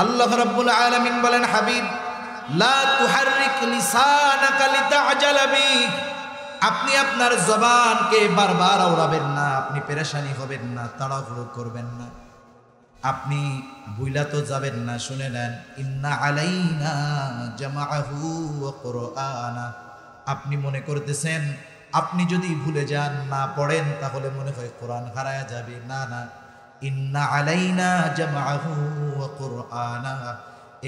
আল্লাহ রাব্বুল আলামিন বলেন, হাবিব লা তুহাররিক লিসানাকা লিতা'জালা বিহি, আপনি আপনার জবানকে বারবার আওড়াবেন না, আপনি পেরেশানি হবেন না, তাড়াহুড়ো করবেন না, আপনি ভুইলা তো যাবেন না। শুনে নেন, ইন্না আলাইনা জামাআহু ওয়া কুরআনা। আপনি মনে করতেছেন আপনি যদি ভুলে যান, না পড়েন, তাহলে মনে হয় কোরআন হারায়া যাবে। না না, ইন্না আলাইনা জামাআহু ওয়া কুরআনা,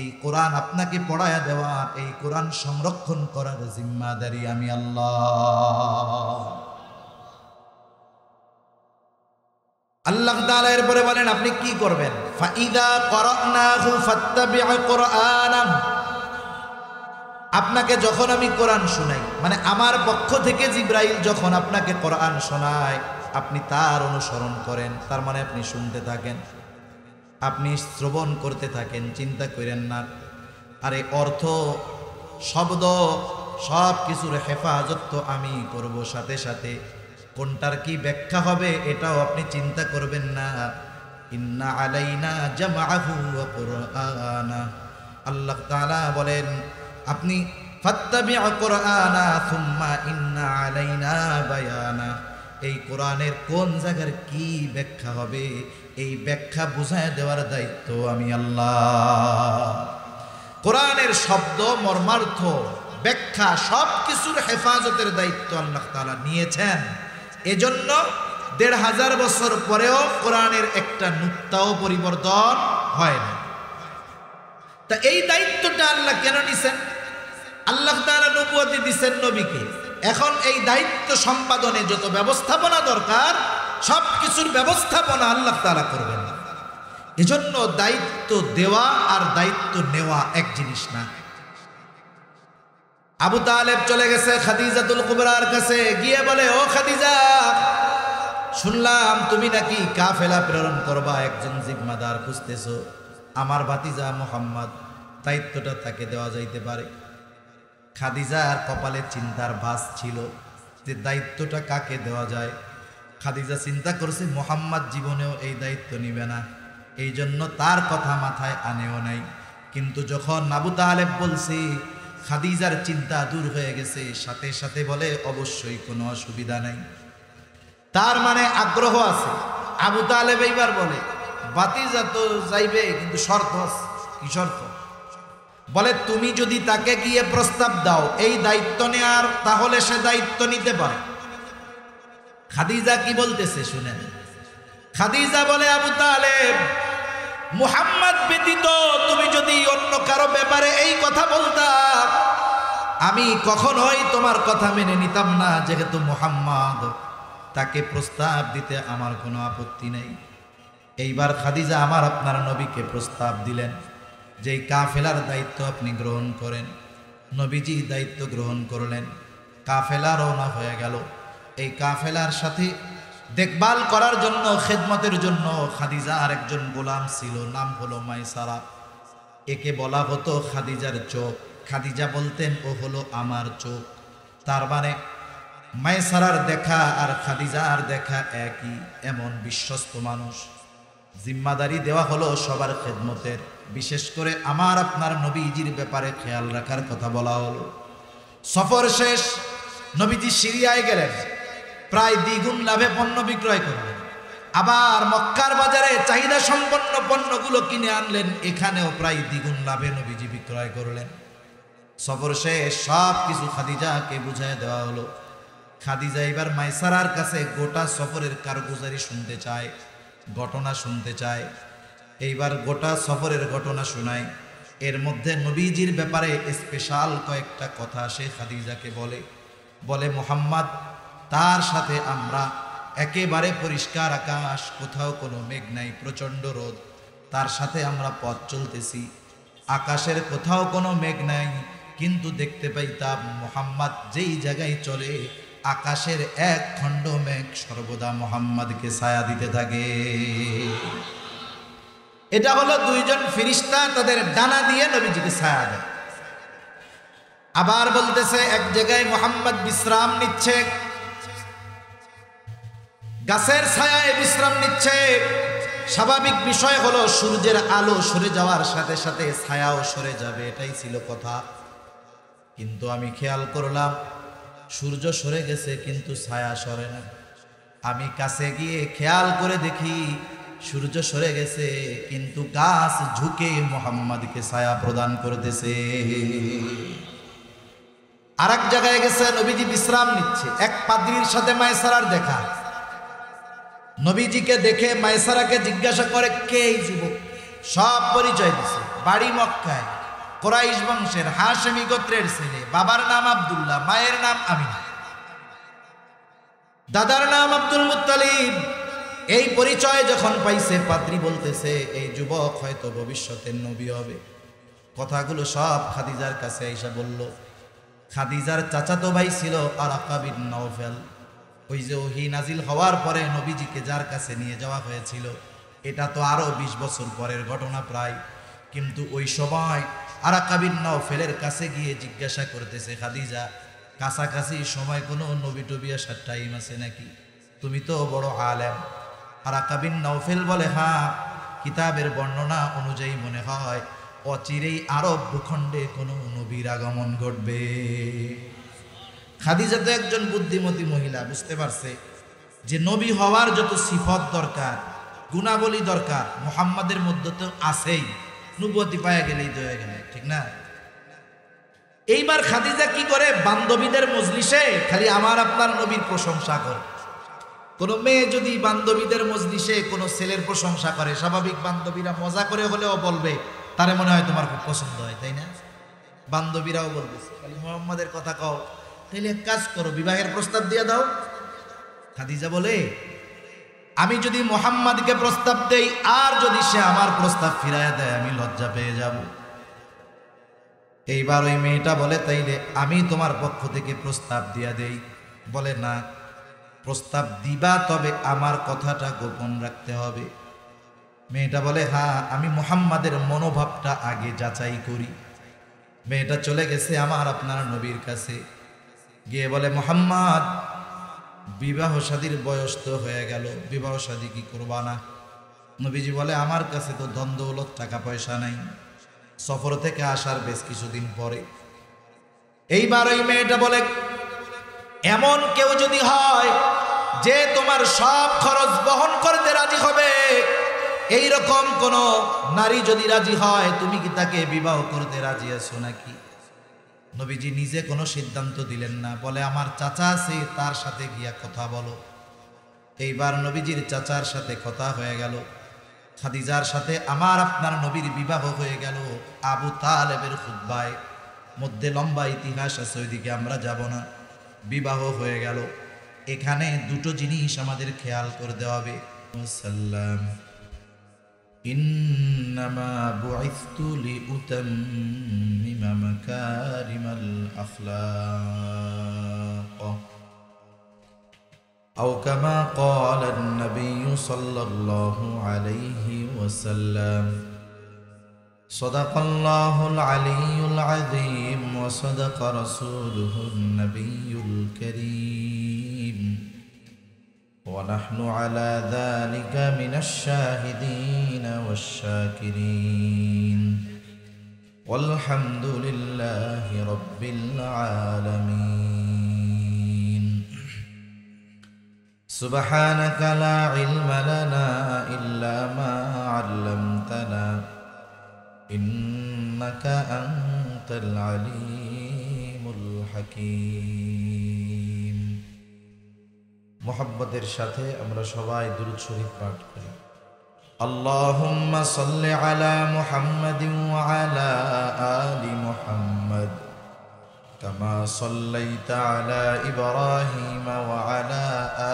এই কোরআন আপনাকে পড়ায়া দেওয়ার, এই কোরআন সংরক্ষণ করার জিম্মাদারি আমি আল্লাহ। আল্লাহ তাআলা এরপরে বলেন আপনি কি করবেন, ফাইদা করানাহু ফাত্তাবি' কুরআনা। আপনাকে যখন আমি কোরআন শোনাই, মানে আমার পক্ষ থেকে জিবরাইল যখন আপনাকে কোরআন শোনায়, আপনি তার অনুসরণ করেন। তার মানে আপনি শুনতে থাকেন, আপনি শ্রবণ করতে থাকেন, চিন্তা করেন না। আরে অর্থ, শব্দ, সব কিছুর হেফাজত তো আমি করব, সাথে সাথে কোনটার কি ব্যাখ্যা হবে এটাও আপনি চিন্তা করবেন না। ইন্না আলাইনা জামাআহু ওয়া কুরআনা। আল্লাহ তাআলা বলেন আপনি ফাত্তাবি'উ কুরআনা সুম্মা ইন্না আলাইনা বায়ানা। এই কোরআনের কোন জায়গার কি ব্যাখ্যা হবে, এই ব্যাখ্যা বুঝায় দেওয়ার দায়িত্ব আমি আল্লাহ। কোরআনের শব্দ, মর্মার্থ, ব্যাখ্যা সব কিছুর হেফাজতের দায়িত্ব আল্লাহ তাআলা নিয়েছেন। এজন্য ১৫০০ বছর পরেও কোরআনের একটা নুক্তাও পরিবর্তন হয় না। তা এই দায়িত্বটা আল্লাহ কেন নিছেন? আল্লাহ তাআলা নবুয়তি দিচ্ছেন নবীকে। এখন এই দায়িত্ব সম্পাদনে যত ব্যবস্থাপনা দরকার, সব কিছুর ব্যবস্থাপনা আল্লাহ তাআলা করবেন না। এজন্য দায়িত্ব দেওয়া আর দায়িত্ব নেওয়া এক জিনিস না। আবু তালেব চলে গেছে খাদিজাতুল কুবরার কাছে, গিয়ে বলে, ও খাদিজা, শুনলাম তুমি নাকি কাফেলা প্রেরণ করবা, একজন জিম্মাদার খুঁজতেছো। আমার ভাতিজা মুহাম্মদ, দায়িত্বটা তাকে দেওয়া যাইতে পারে। খাদিজার কপালে চিন্তার ভাঁজ ছিল যে দায়িত্বটা কাকে দেওয়া যায়। খাদিজা চিন্তা করছে মুহাম্মদ জীবনেও এই দায়িত্ব নিবে না, এই জন্য তার কথা মাথায় আনেও নাই। কিন্তু যখন আবু তালেব বলছে, খাদিজার চিন্তা দূর হয়ে গেছে, সাথে সাথে বলে অবশ্যই কোনো অসুবিধা নাই। তার মানে আগ্রহ আছে। আবু তালেব এইবার বলে, ভাতিজা তো যাইবে, কিন্তু শর্ত আছে। কি শর্ত? বলে তুমি যদি তাকে গিয়ে প্রস্তাব দাও এই দায়িত্ব নেয়ার, তাহলে সে দায়িত্ব নিতে পারে। খাদিজা কি বলতেছে শুনেন। খাদিজা বলে, আবু তালেব, মুহাম্মদ ব্যতীত তুমি যদি অন্য কারো ব্যাপারে এই কথা বলতা, আমি কখনোই তোমার কথা মেনে নিতাম না। যেহেতু মুহাম্মদ, তাকে প্রস্তাব দিতে আমার কোনো আপত্তি নেই। এইবার খাদিজা আমার আপনার নবীকে প্রস্তাব দিলেন যে কাফেলার দায়িত্ব আপনি গ্রহণ করেন। নবীজি দায়িত্ব গ্রহণ করলেন, কাফেলা রওনা হয়ে গেল। এই কাফেলার সাথে দেখভাল করার জন্য, খেদমতের জন্য খাদিজা আর একজন গোলাম ছিল, নাম হলো মাইসারা। একে বলা হতো খাদিজার চোখ। খাদিজা বলতেন ও হলো আমার চোখ। তার মানে মাইসারার দেখা আর খাদিজার দেখা একই, এমন বিশ্বস্ত মানুষ। জিম্মাদারি দেওয়া হলো সবার খেদমতের, বিশেষ করে আমার আপনার নবীজির ব্যাপারে খেয়াল রাখার কথা বলা হলো। সফর শেষ, নবীজি সিরিয়ায় গেলেন, প্রায় দ্বিগুণ লাভে পণ্য বিক্রয় করলেন। আবার মক্কার বাজারে চাহিদা সম্পন্ন পণ্যগুলো কিনে আনলেন, এখানেও প্রায় দ্বিগুণ লাভে নবীজি বিক্রয় করলেন। সফর শেষ, সব কিছু খাদিজাকে বুঝায় দেওয়া হলো। খাদিজা এবার মাইসারার কাছে গোটা সফরের কারগুজারি শুনতে চায়, ঘটনা শুনতে চায়। এইবার গোটা সফরের ঘটনা শোনায়। এর মধ্যে নবীজির ব্যাপারে স্পেশাল কয়েকটা কথা সে খাদিজাকে বলে মুহাম্মদ, তার সাথে আমরা একেবারে পরিষ্কার আকাশ, কোথাও কোনো মেঘ নাই, প্রচণ্ড রোদ, তার সাথে আমরা পথ চলতেছি। আকাশের কোথাও কোনো মেঘ নাই, কিন্তু দেখতে পাইতাম মুহাম্মদ যেই জায়গায় চলে, আকাশের এক খণ্ড মেঘ সর্বদা মুহাম্মদকে ছায়া দিতে থাকে। এটা হলো দুইজন ফেরেশতা তাদের ডানা দিয়ে নবীজিকে ছায়া দেয়। আবার বলতেছে এক জায়গায় মুহাম্মদ বিশ্রাম নিচ্ছে, গাছের ছায়ায় বিশ্রাম নিচ্ছে। স্বাভাবিক বিষয় হলো সূর্যের আলো সরে যাওয়ার সাথে সাথে ছায়াও সরে যাবে, এটাই ছিল কথা। কিন্তু আমি খেয়াল করলাম সূর্য সরে গেছে কিন্তু ছায়া সরে না। আমি কাছে গিয়ে খেয়াল করে দেখি সূর্য সরে গেছে কিন্তু গাছ ঝুঁকে মুহাম্মদকে ছায়া প্রদান করতেছে। আর এক জায়গায় গেছে নবীজি বিশ্রাম নিচ্ছে, এক পাদ্রীর সাথে মায়সারার দেখা। নবীজিকে দেখে মায়সারাকে জিজ্ঞাসা করে কে এই যুবক, সব পরিচয় দিছে। বাড়ি মক্কায়, কুরাইশ বংশের, হাশেমি গোত্রের ছেলে, বাবার নাম আব্দুল্লাহ, মায়ের নাম আমিনা, দাদার নাম আব্দুল মুত্তালিব। এই পরিচয় যখন পাইছে পাদ্রী বলতেছে এই যুবক হয়তো ভবিষ্যতের নবী হবে। কথাগুলো সব খাদিজার কাছে এসে বলল। খাদিজার চাচাতো ভাই ছিল আরাকা বিন নওফেল। ওই যে ওহী নাজিল হওয়ার পরে নবীজিকে যার কাছে নিয়ে যাওয়া হয়েছিল, এটা তো আরো 20 বছর পরের ঘটনা প্রায়। কিন্তু ওই সময় আরাকা বিন নওফেলের কাছে গিয়ে জিজ্ঞাসা করতেছে খাদিজা, কাছাকাছি সময় কোনো নবী টবি আসার টাইম আছে নাকি? তুমি তো বড় আলেম। আরাকা বিন নওফেল বলে হ্যাঁ, কিতাবের বর্ণনা অনুযায়ী মনে হয় অচিরেই আরব ভূখণ্ডে কোনো নবীর আগমন ঘটবে। খাদিজা তো একজন বুদ্ধিমতী মহিলা, বুঝতে পারছে যে নবী হওয়ার যত সিফত দরকার, গুণাবলী দরকার মুহাম্মাদের মধ্যে তো আছেই, নবুয়তি পায়া গেলেই তো হয়ে গেলে, ঠিক না? এইবার খাদিজা কি করে, বান্ধবীদের মজলিসে খালি আমার আপনার নবীর প্রশংসা করে। কোনো মেয়ে যদি বান্ধবীদের মজলিসে কোনো ছেলের প্রশংসা করে, স্বাভাবিক বান্ধবীরা মজা করে হলেও বলবে তারে মনে হয় তোমার খুব পছন্দ হয়, তাই না? বান্ধবীরাও বলবে খালি মুহাম্মাদের কথা কও, তাইলে এক কাজ করো, বিবাহের প্রস্তাব দিয়ে দাও। খাদিজা বলে আমি যদি মুহাম্মাদকে প্রস্তাব দেই আর যদি সে আমার প্রস্তাব ফিরাইয়া দেয় আমি লজ্জা পেয়ে যাব। এইবার ওই মেয়েটা বলে তাইলে আমি তোমার পক্ষ থেকে প্রস্তাব দিয়া দেই। বলে না, প্রস্তাব দিবা তবে আমার কথাটা গোপন রাখতে হবে। মেয়েটা বলে হ্যাঁ, আমি মুহাম্মাদের মনোভাবটা আগে যাচাই করি। মেয়েটা চলে গেছে আমার আপনার নবীর কাছে, গিয়ে বলে মুহাম্মদ বিবাহ শাদীর বয়স তো হয়ে গেল, বিবাহ শাদী কি করবা না? নবীজি বলে আমার কাছে তো ধন দৌলত টাকা পয়সা নাই, সফর থেকে আসার বেশ কিছুদিন পরে। এইবার ওই মেয়েটা বলে এমন কেউ যদি হয় যে তোমার সব খরচ বহন করতে রাজি হবে, এই রকম কোন নারী যদি রাজি হয় তুমি কি তাকে বিবাহ করতে রাজি আছো নাকি? নবীজি নিজে কোনো সিদ্ধান্ত দিলেন না, বলে আমার চাচা আছে তার সাথে গিয়া কথা বলো। এইবার নবীজির চাচার সাথে কথা হয়ে গেল, খাদিজার সাথে আমার আপনার নবীর বিবাহ হয়ে গেল আবু তালেবের খুতবায়। মধ্যে লম্বা ইতিহাস আছে, ওইদিকে আমরা যাব না। বিবাহ হয়ে গেল। এখানে দুটো জিনিস আমাদের খেয়াল করতে হবে। সাল্লাম ইন্নামা বুইসতু লিউতাম্মিমা মাকারিমাল আখলাক আও কামা ক্বালা আন-নবী সাল্লাল্লাহু আলাইহি ওয়াসাল্লাম সাদাকাল্লাহুল আলিয়্যুল আযীম ওয়া সাদাকা রাসূলুহুন নবিয়্যুল কারীম ওয়া নাহনু আলা যালিকা মিনাশ শাহিদিন ওয়াশ শাকিরিন ওয়াল হামদুলিল্লাহি রাব্বিল আলামিন। সুবহানাকা লা ইলমা লানা ইল্লা মা 'আল্লামতানা ইন্নাকা আনতাল আলিমুল হাকীম। মুহাব্বতের সাথে আমরা সবাই দুরূদ শরীফ পাঠ করি। আল্লাহুম্মা সাল্লি আলা মুহাম্মাদিন ওয়া আলা আলি মুহাম্মাদ কামা সাল্লাইতা আলা ইব্রাহিম ওয়া আলা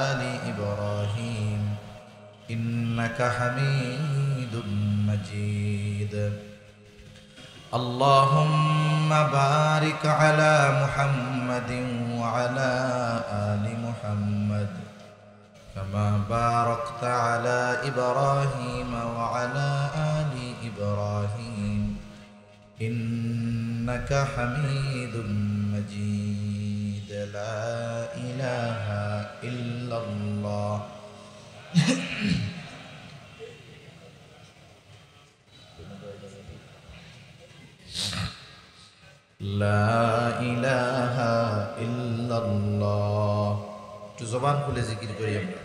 আলি ইব্রাহিম ইন্নাকা হামিদুম মাজিদ। اللهم بارك على محمد وعلى آل محمد كما باركت على إبراهيم وعلى آل إبراهيم إنك حميد مجيد. لا إله إلا الله লা ইলাহা ইল্লাল্লাহ। একটু জবান খুলে জিকির করি আমরা।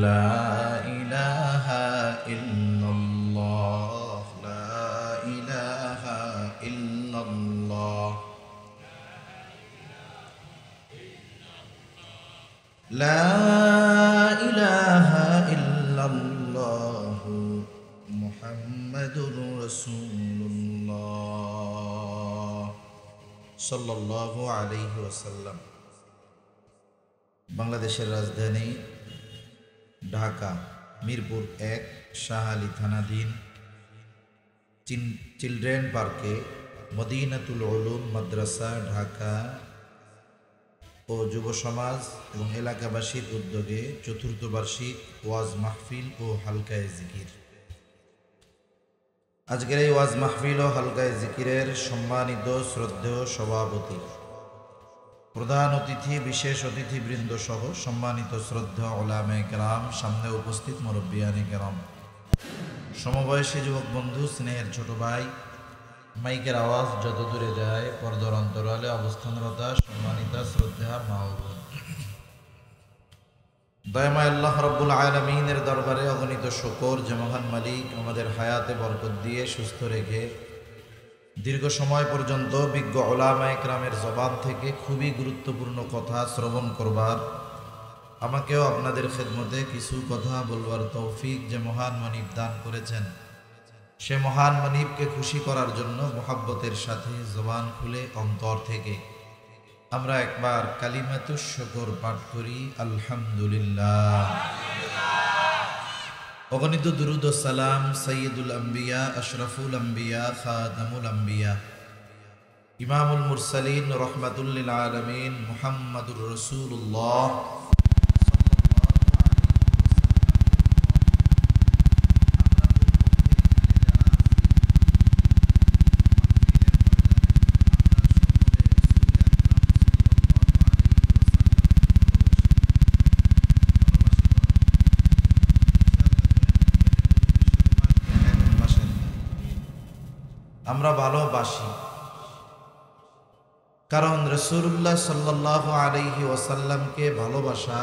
লা ইলাহা ইল্লাল্লাহ, লা ইলাহা ইল্লাল্লাহ, লা ইলাহা ইল্লাল্লাহ, মুহাম্মাদুর রাসূলুল্লাহ সাল্লাল্লাহু আলাইহি ওয়াসাল্লাম। বাংলাদেশের রাজধানী ঢাকা, মিরপুর 1, শাহ আলী থানাধীন চিলড্রেন পার্কে মদিনাতুল উলুম মাদ্রাসা ঢাকা ও যুব সমাজ এবং এলাকাবাসীর উদ্যোগে চতুর্থ বার্ষিক ওয়াজ মাহফিল ও হালকায়ে জিকির। আজকের এই ওয়াজ মাহফিল ও হালকায়ে জিকিরের সম্মানিত শ্রদ্ধেয় সভাপতি, প্রধান অতিথি, বিশেষ অতিথিবৃন্দ সহ সম্মানিত শ্রদ্ধেয় উলামায়ে কেরাম, সামনে উপস্থিত মুরব্বিয়ানে কেরাম, সমবয়সী যুবক বন্ধু, স্নেহের ছোট ভাই, মাইকের আওয়াজ যত দূরে যায় পর্দার অন্তরালে অবস্থানরত সম্মানিতা শ্রদ্ধা মা ও বোন, দয়াময় আল্লাহ রাব্বুল আলামিনের দরবারে অগণিত শুকর যে মহান মালিক আমাদের হায়াতে বরকত দিয়ে সুস্থ রেখে দীর্ঘ সময় পর্যন্ত বিজ্ঞ উলামায়ে কেরামের জবান থেকে খুবই গুরুত্বপূর্ণ কথা শ্রবণ করবার, আমাকেও আপনাদের খেদমতে কিছু কথা বলবার তৌফিক যে মহান মনিব দান করেছেন, সে মহান মনিবকে খুশি করার জন্য মোহাব্বতের সাথে জবান খুলে অন্তর থেকে আমরা একবার কালিমাতুশ শুকর পাঠ করি, আলহামদুলিল্লাহ। অগণিত দুরুদ ও সালাম সাইয়্যিদুল আম্বিয়া, আশরাফুল আম্বিয়া, খাতামুল আম্বিয়া, ইমামুল মুরসালিন, রহমাতুল লিল আলামিন, মুহাম্মাদুর রাসূলুল্লাহ আমরা ভালোবাসি, কারণ রাসূলুল্লাহ সাল্লাল্লাহু আলাইহি ওয়াসাল্লামকে ভালোবাসা,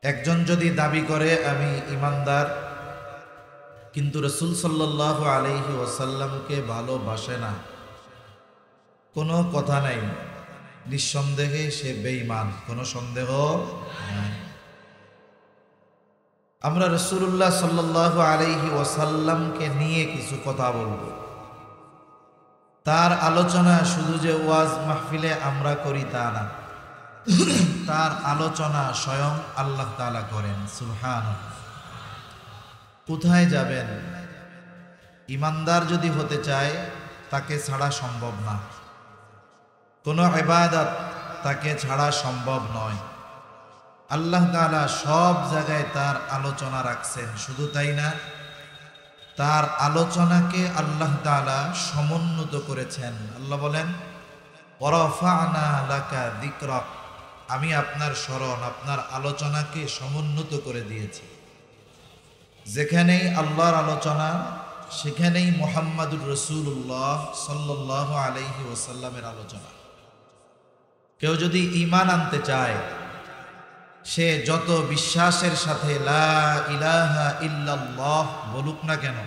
একজন যদি দাবি করে আমি ইমানদার কিন্তু রাসূল সাল্লাল্লাহু আলাইহি ওয়াসাল্লামকে ভালোবাসে না, কোনো কথা নাই, নিঃসন্দেহে সে বেঈমান, কোনো সন্দেহ নাই। আমরা রাসূলুল্লাহ সাল্লাল্লাহু আলাইহি ওয়াসাল্লামকে নিয়ে কিছু কথা বলবো। তার আলোচনা শুধু যে ওয়াজ মাহফিলে আমরা করি তা না, তার আলোচনা স্বয়ং আল্লাহ তাআলা করেন, সুবহানাল্লাহ। কোথায় যাবেন? ইমানদার যদি হতে চায় তাকে ছাড়া সম্ভব না, কোনো ইবাদত তাকে ছাড়া সম্ভব নয়। আল্লাহ তাআলা সব জায়গায় তার আলোচনা রাখছেন, শুধু তাই না, তার আলোচনাকে আল্লাহ তাআলা সমুন্নত করেছেন। আল্লাহ বলেন, ওয়ারাফা'না লাকা যিকরাক, আমি আপনার স্মরণ, আপনার আলোচনাকে সমুন্নত করে দিয়েছি। যেখানেই আল্লাহর আলোচনা সেখানেই মুহাম্মাদুর রাসূলুল্লাহ সাল্লাল্লাহু আলাইহি ওয়াসাল্লামের আলোচনা। কেউ যদি ঈমান আনতে চায়, সে যত বিশ্বাসের সাথে লা ইলাহা ইল্লাল্লাহ বলুক না কেন,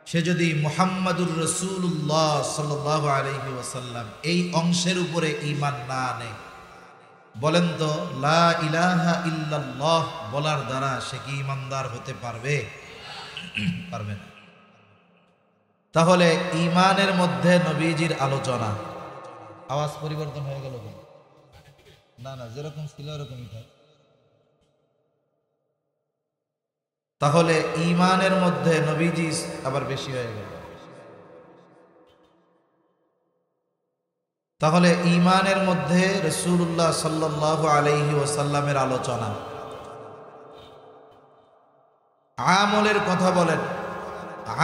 সে যদি মুহাম্মাদুর রাসূলুল্লাহ সাল্লাল্লাহু আলাইহি ওয়াসাল্লাম এই অংশের উপরে ঈমান না আনে, বলেন তো লা ইলাহা ইল্লাল্লাহ বলার দ্বারা সে কি ঈমানদার হতে পারবে? পারবে না। তাহলে ঈমানের মধ্যে নবীজির আলোচনা, আওয়াজ পরিবর্তন হয়ে গেল কেন? না না, যেরকম ছিল এরকমই থাক। তাহলে ঈমানের মধ্যে নবীজি আবার বেশি হয়ে গেল। তাহলে ঈমানের মধ্যে রাসূলুল্লাহ সাল্লাল্লাহু আলাইহি ওয়াসাল্লামের আলোচনা। আমলের কথা বলেন,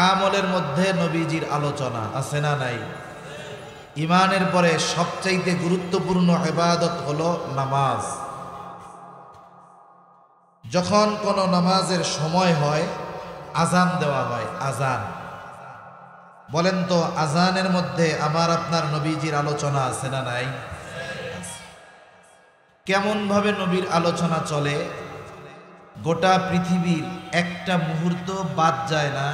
আমলের মধ্যে নবীজির আলোচনা আছে না নাই? ঈমানের পরে সবচাইতে গুরুত্বপূর্ণ ইবাদত হলো নামাজ। যখন কোনো নামাজের সময় হয় আজান দেওয়া হয়। আজান, বলেন তো আজানের মধ্যে আমার আপনার নবীজির আলোচনা আছে না নাই? কেমন ভাবে নবীর আলোচনা চলে? গোটা পৃথিবীর একটা মুহূর্ত বাদ যায় না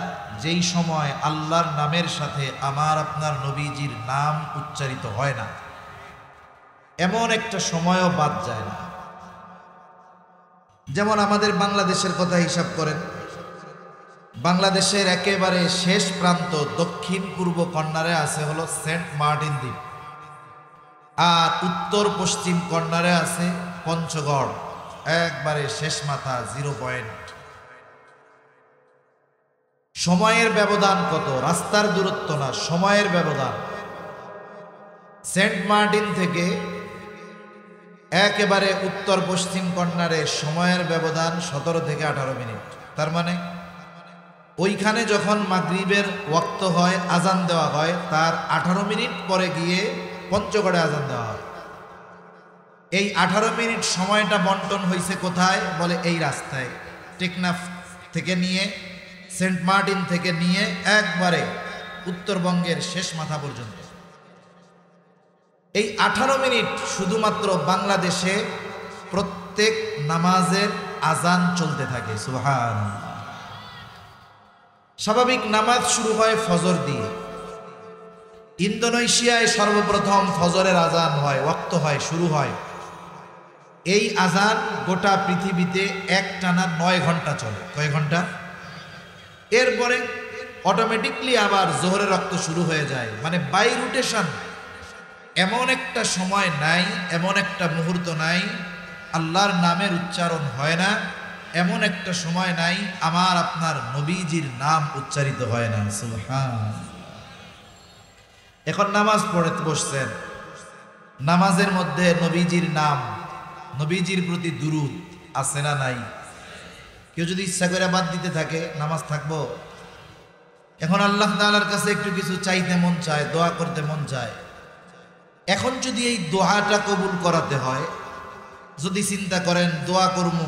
যেই সময় আল্লাহর নামের সাথে আমার আপনার নবীজির নাম উচ্চারিত হয় না, এমন একটা সময়ও বাদ যায় না। যেমন আমাদের বাংলাদেশের কথা হিসাব করেন, বাংলাদেশের একেবারে শেষ প্রান্ত দক্ষিণ পূর্ব কর্নারে আছে হলো সেন্ট মার্টিন দ্বীপ, আর উত্তর পশ্চিম কর্নারে আছে পঞ্চগড়, একবারে শেষ মাথা, 0 পয়েন্ট। সময়ের ব্যবধান কত, রাস্তার দূরত্ব না, সময়ের ব্যবধান। সেন্ট মার্টিন থেকে একেবারে উত্তর পশ্চিম কর্নারে সময়ের ব্যবধান 17 থেকে 18 মিনিট। তার মানে ওইখানে যখন মাগরিবের ওয়াক্ত হয়, আজান দেওয়া হয়, তার 18 মিনিট পরে গিয়ে পঞ্চগড়ে আজান দেওয়া হয়। এই 18 মিনিট সময়টা বন্টন হয়েছে কোথায়? বলে এই রাস্তায়, টেকনাফ থেকে নিয়ে, সেন্ট মার্টিন থেকে নিয়ে একবারে উত্তরবঙ্গের শেষ মাথা পর্যন্ত। এই 18 মিনিট শুধুমাত্র বাংলাদেশে প্রত্যেক নামাজের আজান চলতে থাকে। সুবহানাল্লাহ। স্বাভাবিক নামাজ শুরু হয় ফজর দিয়ে। ইন্দোনেশিয়ায় সর্বপ্রথম ফজরের আজান হয়, ওয়াক্ত হয়, শুরু হয়। এই আজান গোটা পৃথিবীতে একটানা 9 ঘন্টা চলে। কয় ঘন্টা? এরপরে অটোমেটিকলি আবার জোহরের রক্ত শুরু হয়ে যায়। মানে বাই রোটেশন। এমন একটা সময় নাই, এমন একটা মুহূর্ত নাই আল্লাহর নামের উচ্চারণ হয় না, এমন একটা সময় নাই আমার আপনার নবীজির নাম উচ্চারিত হয় না। সুবহান। এখন নামাজ পড়তে বসছেন, নামাজের মধ্যে নবীজির নাম, নবীজির প্রতি দুরূদ আছে না নাই? কেউ যদি ইচ্ছা করে বাদ দিতে থাকে, নামাজ থাকবো? এখন আল্লাহ তাআলার কাছে একটু কিছু চাইতে মন চায়, দোয়া করতে মন চায়। এখন যদি এই দোয়াটা কবুল করাতে হয়, যদি চিন্তা করেন দোয়া করবো,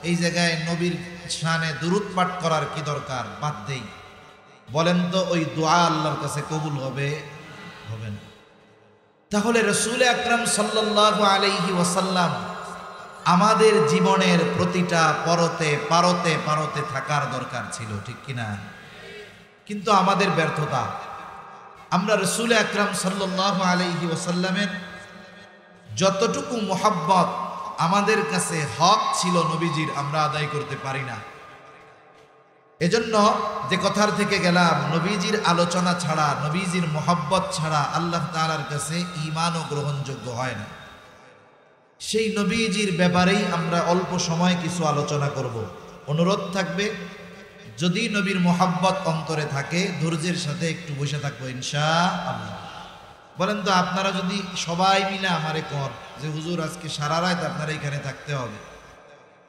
এই জায়গায় নবীর শানে দুরূদ পাঠ করার কি দরকার, বাদ দেই, বলেন তো ওই দোয়া আল্লাহর কাছে কবুল হবে? হবে না। তাহলে রাসূল আকরাম সাল্লাল্লাহু আলাইহি ওয়াসাল্লাম আমাদের জীবনের প্রতিটা পরতে পারতে পারতে থাকার দরকার ছিল, ঠিক কিনা? কিন্তু আমাদের ব্যর্থতা, আমরা রাসূল আকরাম সাল্লাল্লাহু আলাইহি ওয়াসাল্লামের যতটুকু মুহাব্বত আমাদের কাছে হক ছিল নবীজির, আমরা আদায় করতে পারি না। এজন্য যে কথার থেকে গেলাম, নবীজির আলোচনা ছাড়া, নবীজির মুহাব্বত ছাড়া আল্লাহ তাআলার কাছে ঈমানও গ্রহণযোগ্য হয় না। সেই নবীজির ব্যাপারেই আমরা অল্প সময় কিছু আলোচনা করব। অনুরোধ থাকবে, যদি নবীর মুহাব্বত অন্তরে থাকে ধৈর্যের সাথে একটু বসে থাকবো ইনশাআল্লাহ। বলেন তো আপনারা যদি সবাই মিলে আমারে কর যে হুজুর আজকে সারা রাত আপনারা এখানে থাকতে হবে,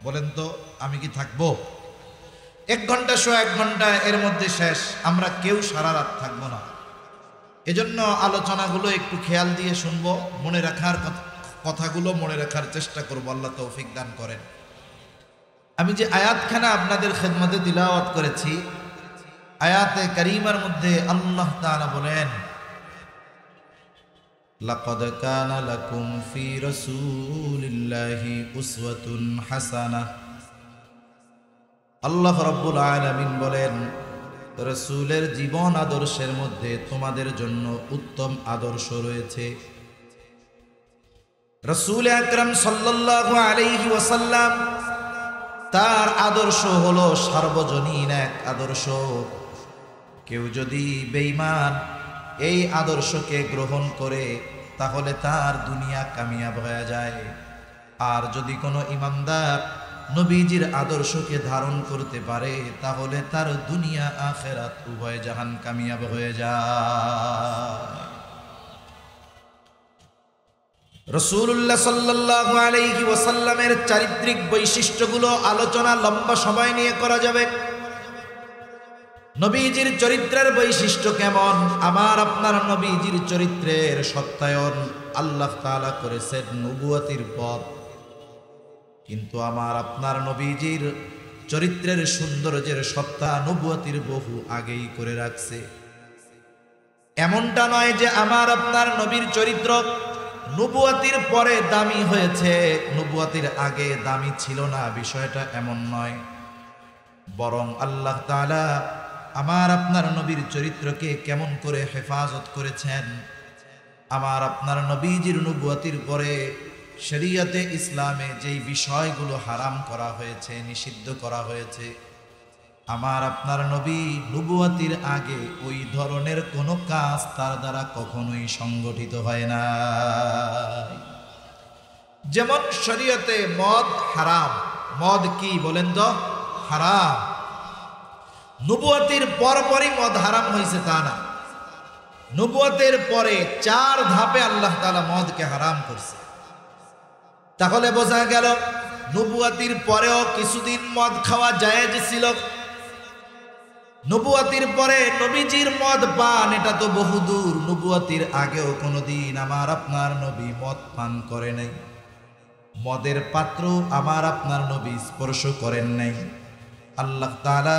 বলেন তো আমি কি থাকবো? 1 ঘন্টা 1 ঘন্টা এর মধ্যে শেষ, আমরা কেউ সারা রাত থাকবো না। এজন্য আলোচনাগুলো একটু খেয়াল দিয়ে শুনবো, মনে রাখার কথাগুলো মনে রাখার চেষ্টা করবো, আল্লাহ তৌফিক দান করেন। আমি যে আয়াতখানা আপনাদের খেদমতে তিলাওয়াত করেছি, আয়াতে কারিমার মধ্যে আল্লাহ তাআলা বলেন, লাকাদ কানা লাকুম ফি রাসূলিল্লাহি উসওয়াতুন হাসানাহ। আল্লাহ রাব্বুল আলামিন বলেন, রাসূলের জীবন আদর্শের মধ্যে তোমাদের জন্য উত্তম আদর্শ রয়েছে। রাসূল আকরাম সাল্লাল্লাহু আলাইহি ওয়াসাল্লাম, তার আদর্শ হলো সার্বজনীন এক আদর্শ। কেউ যদি বেঈমান এই আদর্শকে গ্রহণ করে তাহলে তার দুনিয়া কামিয়াব হয়ে যায়। আর যদি কোনো ঈমানদার নবীজির আদর্শকে ধারণ করতে পারে তাহলে তার দুনিয়া আখিরাত উভয় জাহান কামিয়াব হয়ে যায়। রাসূলুল্লাহ সাল্লাল্লাহু আলাইহি ওয়াসাল্লামের চারিত্রিক বৈশিষ্ট্যগুলো আলোচনা লম্বা সময় নিয়ে করা যাবে। নবীজির চরিত্রের বৈশিষ্ট্য কেমন, আমার আপনার নবীজির চরিত্রের সত্যায়ন আল্লাহ তাআলা করেছেন নবুয়তির পর। কিন্তু আমার আপনার নবীজির চরিত্রের সৌন্দর্যের সত্তা নবুয়তির বহু আগেই করে রাখছে। এমনটা নয় যে আমার আপনার নবীর চরিত্র নবুয়তির পরে দামি হয়েছে, নবুয়তির আগে দামি ছিল না, বিষয়টা এমন নয়। বরং আল্লাহ তাআলা আমার আপনার নবীর চরিত্রকে কেমন করে হেফাজত করেছেন। আমার আপনার নবীজির নবুয়তির পরে শরীয়তে ইসলামে যেই বিষয়গুলো হারাম করা হয়েছে, নিষিদ্ধ করা হয়েছে, আমার আপনার নবী নবুয়তির আগে ওই ধরনের কোনো কাজ তার দ্বারা কখনোই সংগঠিত হয় না। যেমন শরীয়তে মদ হারাম, মদ কি বলেন তো? হারাম। নবুয়তির পরপরই মদ হারাম হয়েছে তা না, নবুয়তের পরে 4 ধাপে আল্লাহ তাআলা মদকে হারাম করছে। তাহলে বোঝা গেল নবুয়তির পরেও কিছুদিন মদ খাওয়া জায়েজ ছিল। নবুয়তির পরে নবীজির মদ পান এটা তো বহুদূর, নবুয়তির আগেও কোনোদিন আমার আপনার নবী মদ পান করে নাই, মদের পাত্র আমার আপনার নবী স্পর্শ করেন নাই। আল্লাহ তাআলা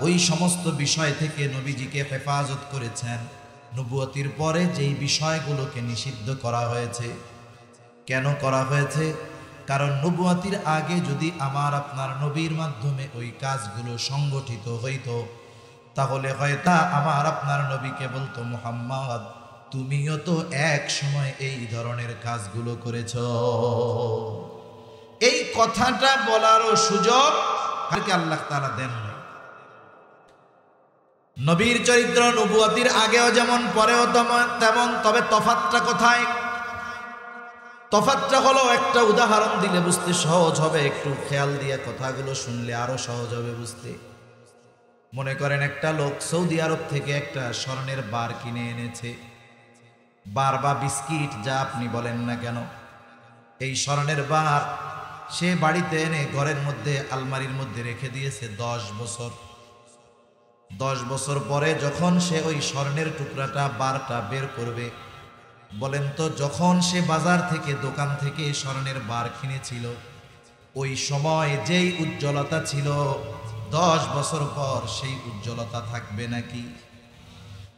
ওই সমস্ত বিষয় থেকে নবীজিকে হেফাজত করেছেন। নবুয়তির পরে যেই বিষয়গুলোকে নিষিদ্ধ করা হয়েছে, কেন করা হয়েছে? কারণ নবুয়তির আগে যদি আমার আপনার নবীর মাধ্যমে ওই কাজগুলো সংগঠিত হইতো, তাহলে হয়তো আমার আপনার নবীকে বলতো, মুহাম্মদ তুমিও তো এক সময় এই ধরনের কাজগুলো করেছ। এই কথাটা বলারও সুযোগ আল্লাহ তাআলা দেন না। নবীর চরিত্র নবুয়তির আগেও যেমন পরেও তেমন, তবে তফাৎটা কোথায়? তফাৎটা হলো, একটা উদাহরণ দিলে বুঝতে সহজ হবে, একটু খেয়াল দিয়ে কথাগুলো শুনলে আরো সহজ হবে বুঝতে। মনে করেন একটা লোক সৌদি আরব থেকে একটা স্বর্ণের বার কিনে এনেছে, বার বা বিস্কিট যা আপনি বলেন না কেন, এই স্বর্ণের বার সে বাড়িতে এনে ঘরের মধ্যে আলমারির মধ্যে রেখে দিয়েছে 10 বছর। 10 বছর পরে যখন সে ওই স্বর্ণের টুকরাটা বারটা বের করবে, বলেন তো যখন সে বাজার থেকে দোকান থেকে স্বর্ণের বার কিনেছিল ওই সময় যেই উজ্জ্বলতা ছিল 10 বছর পর সেই উজ্জ্বলতা থাকবে নাকি?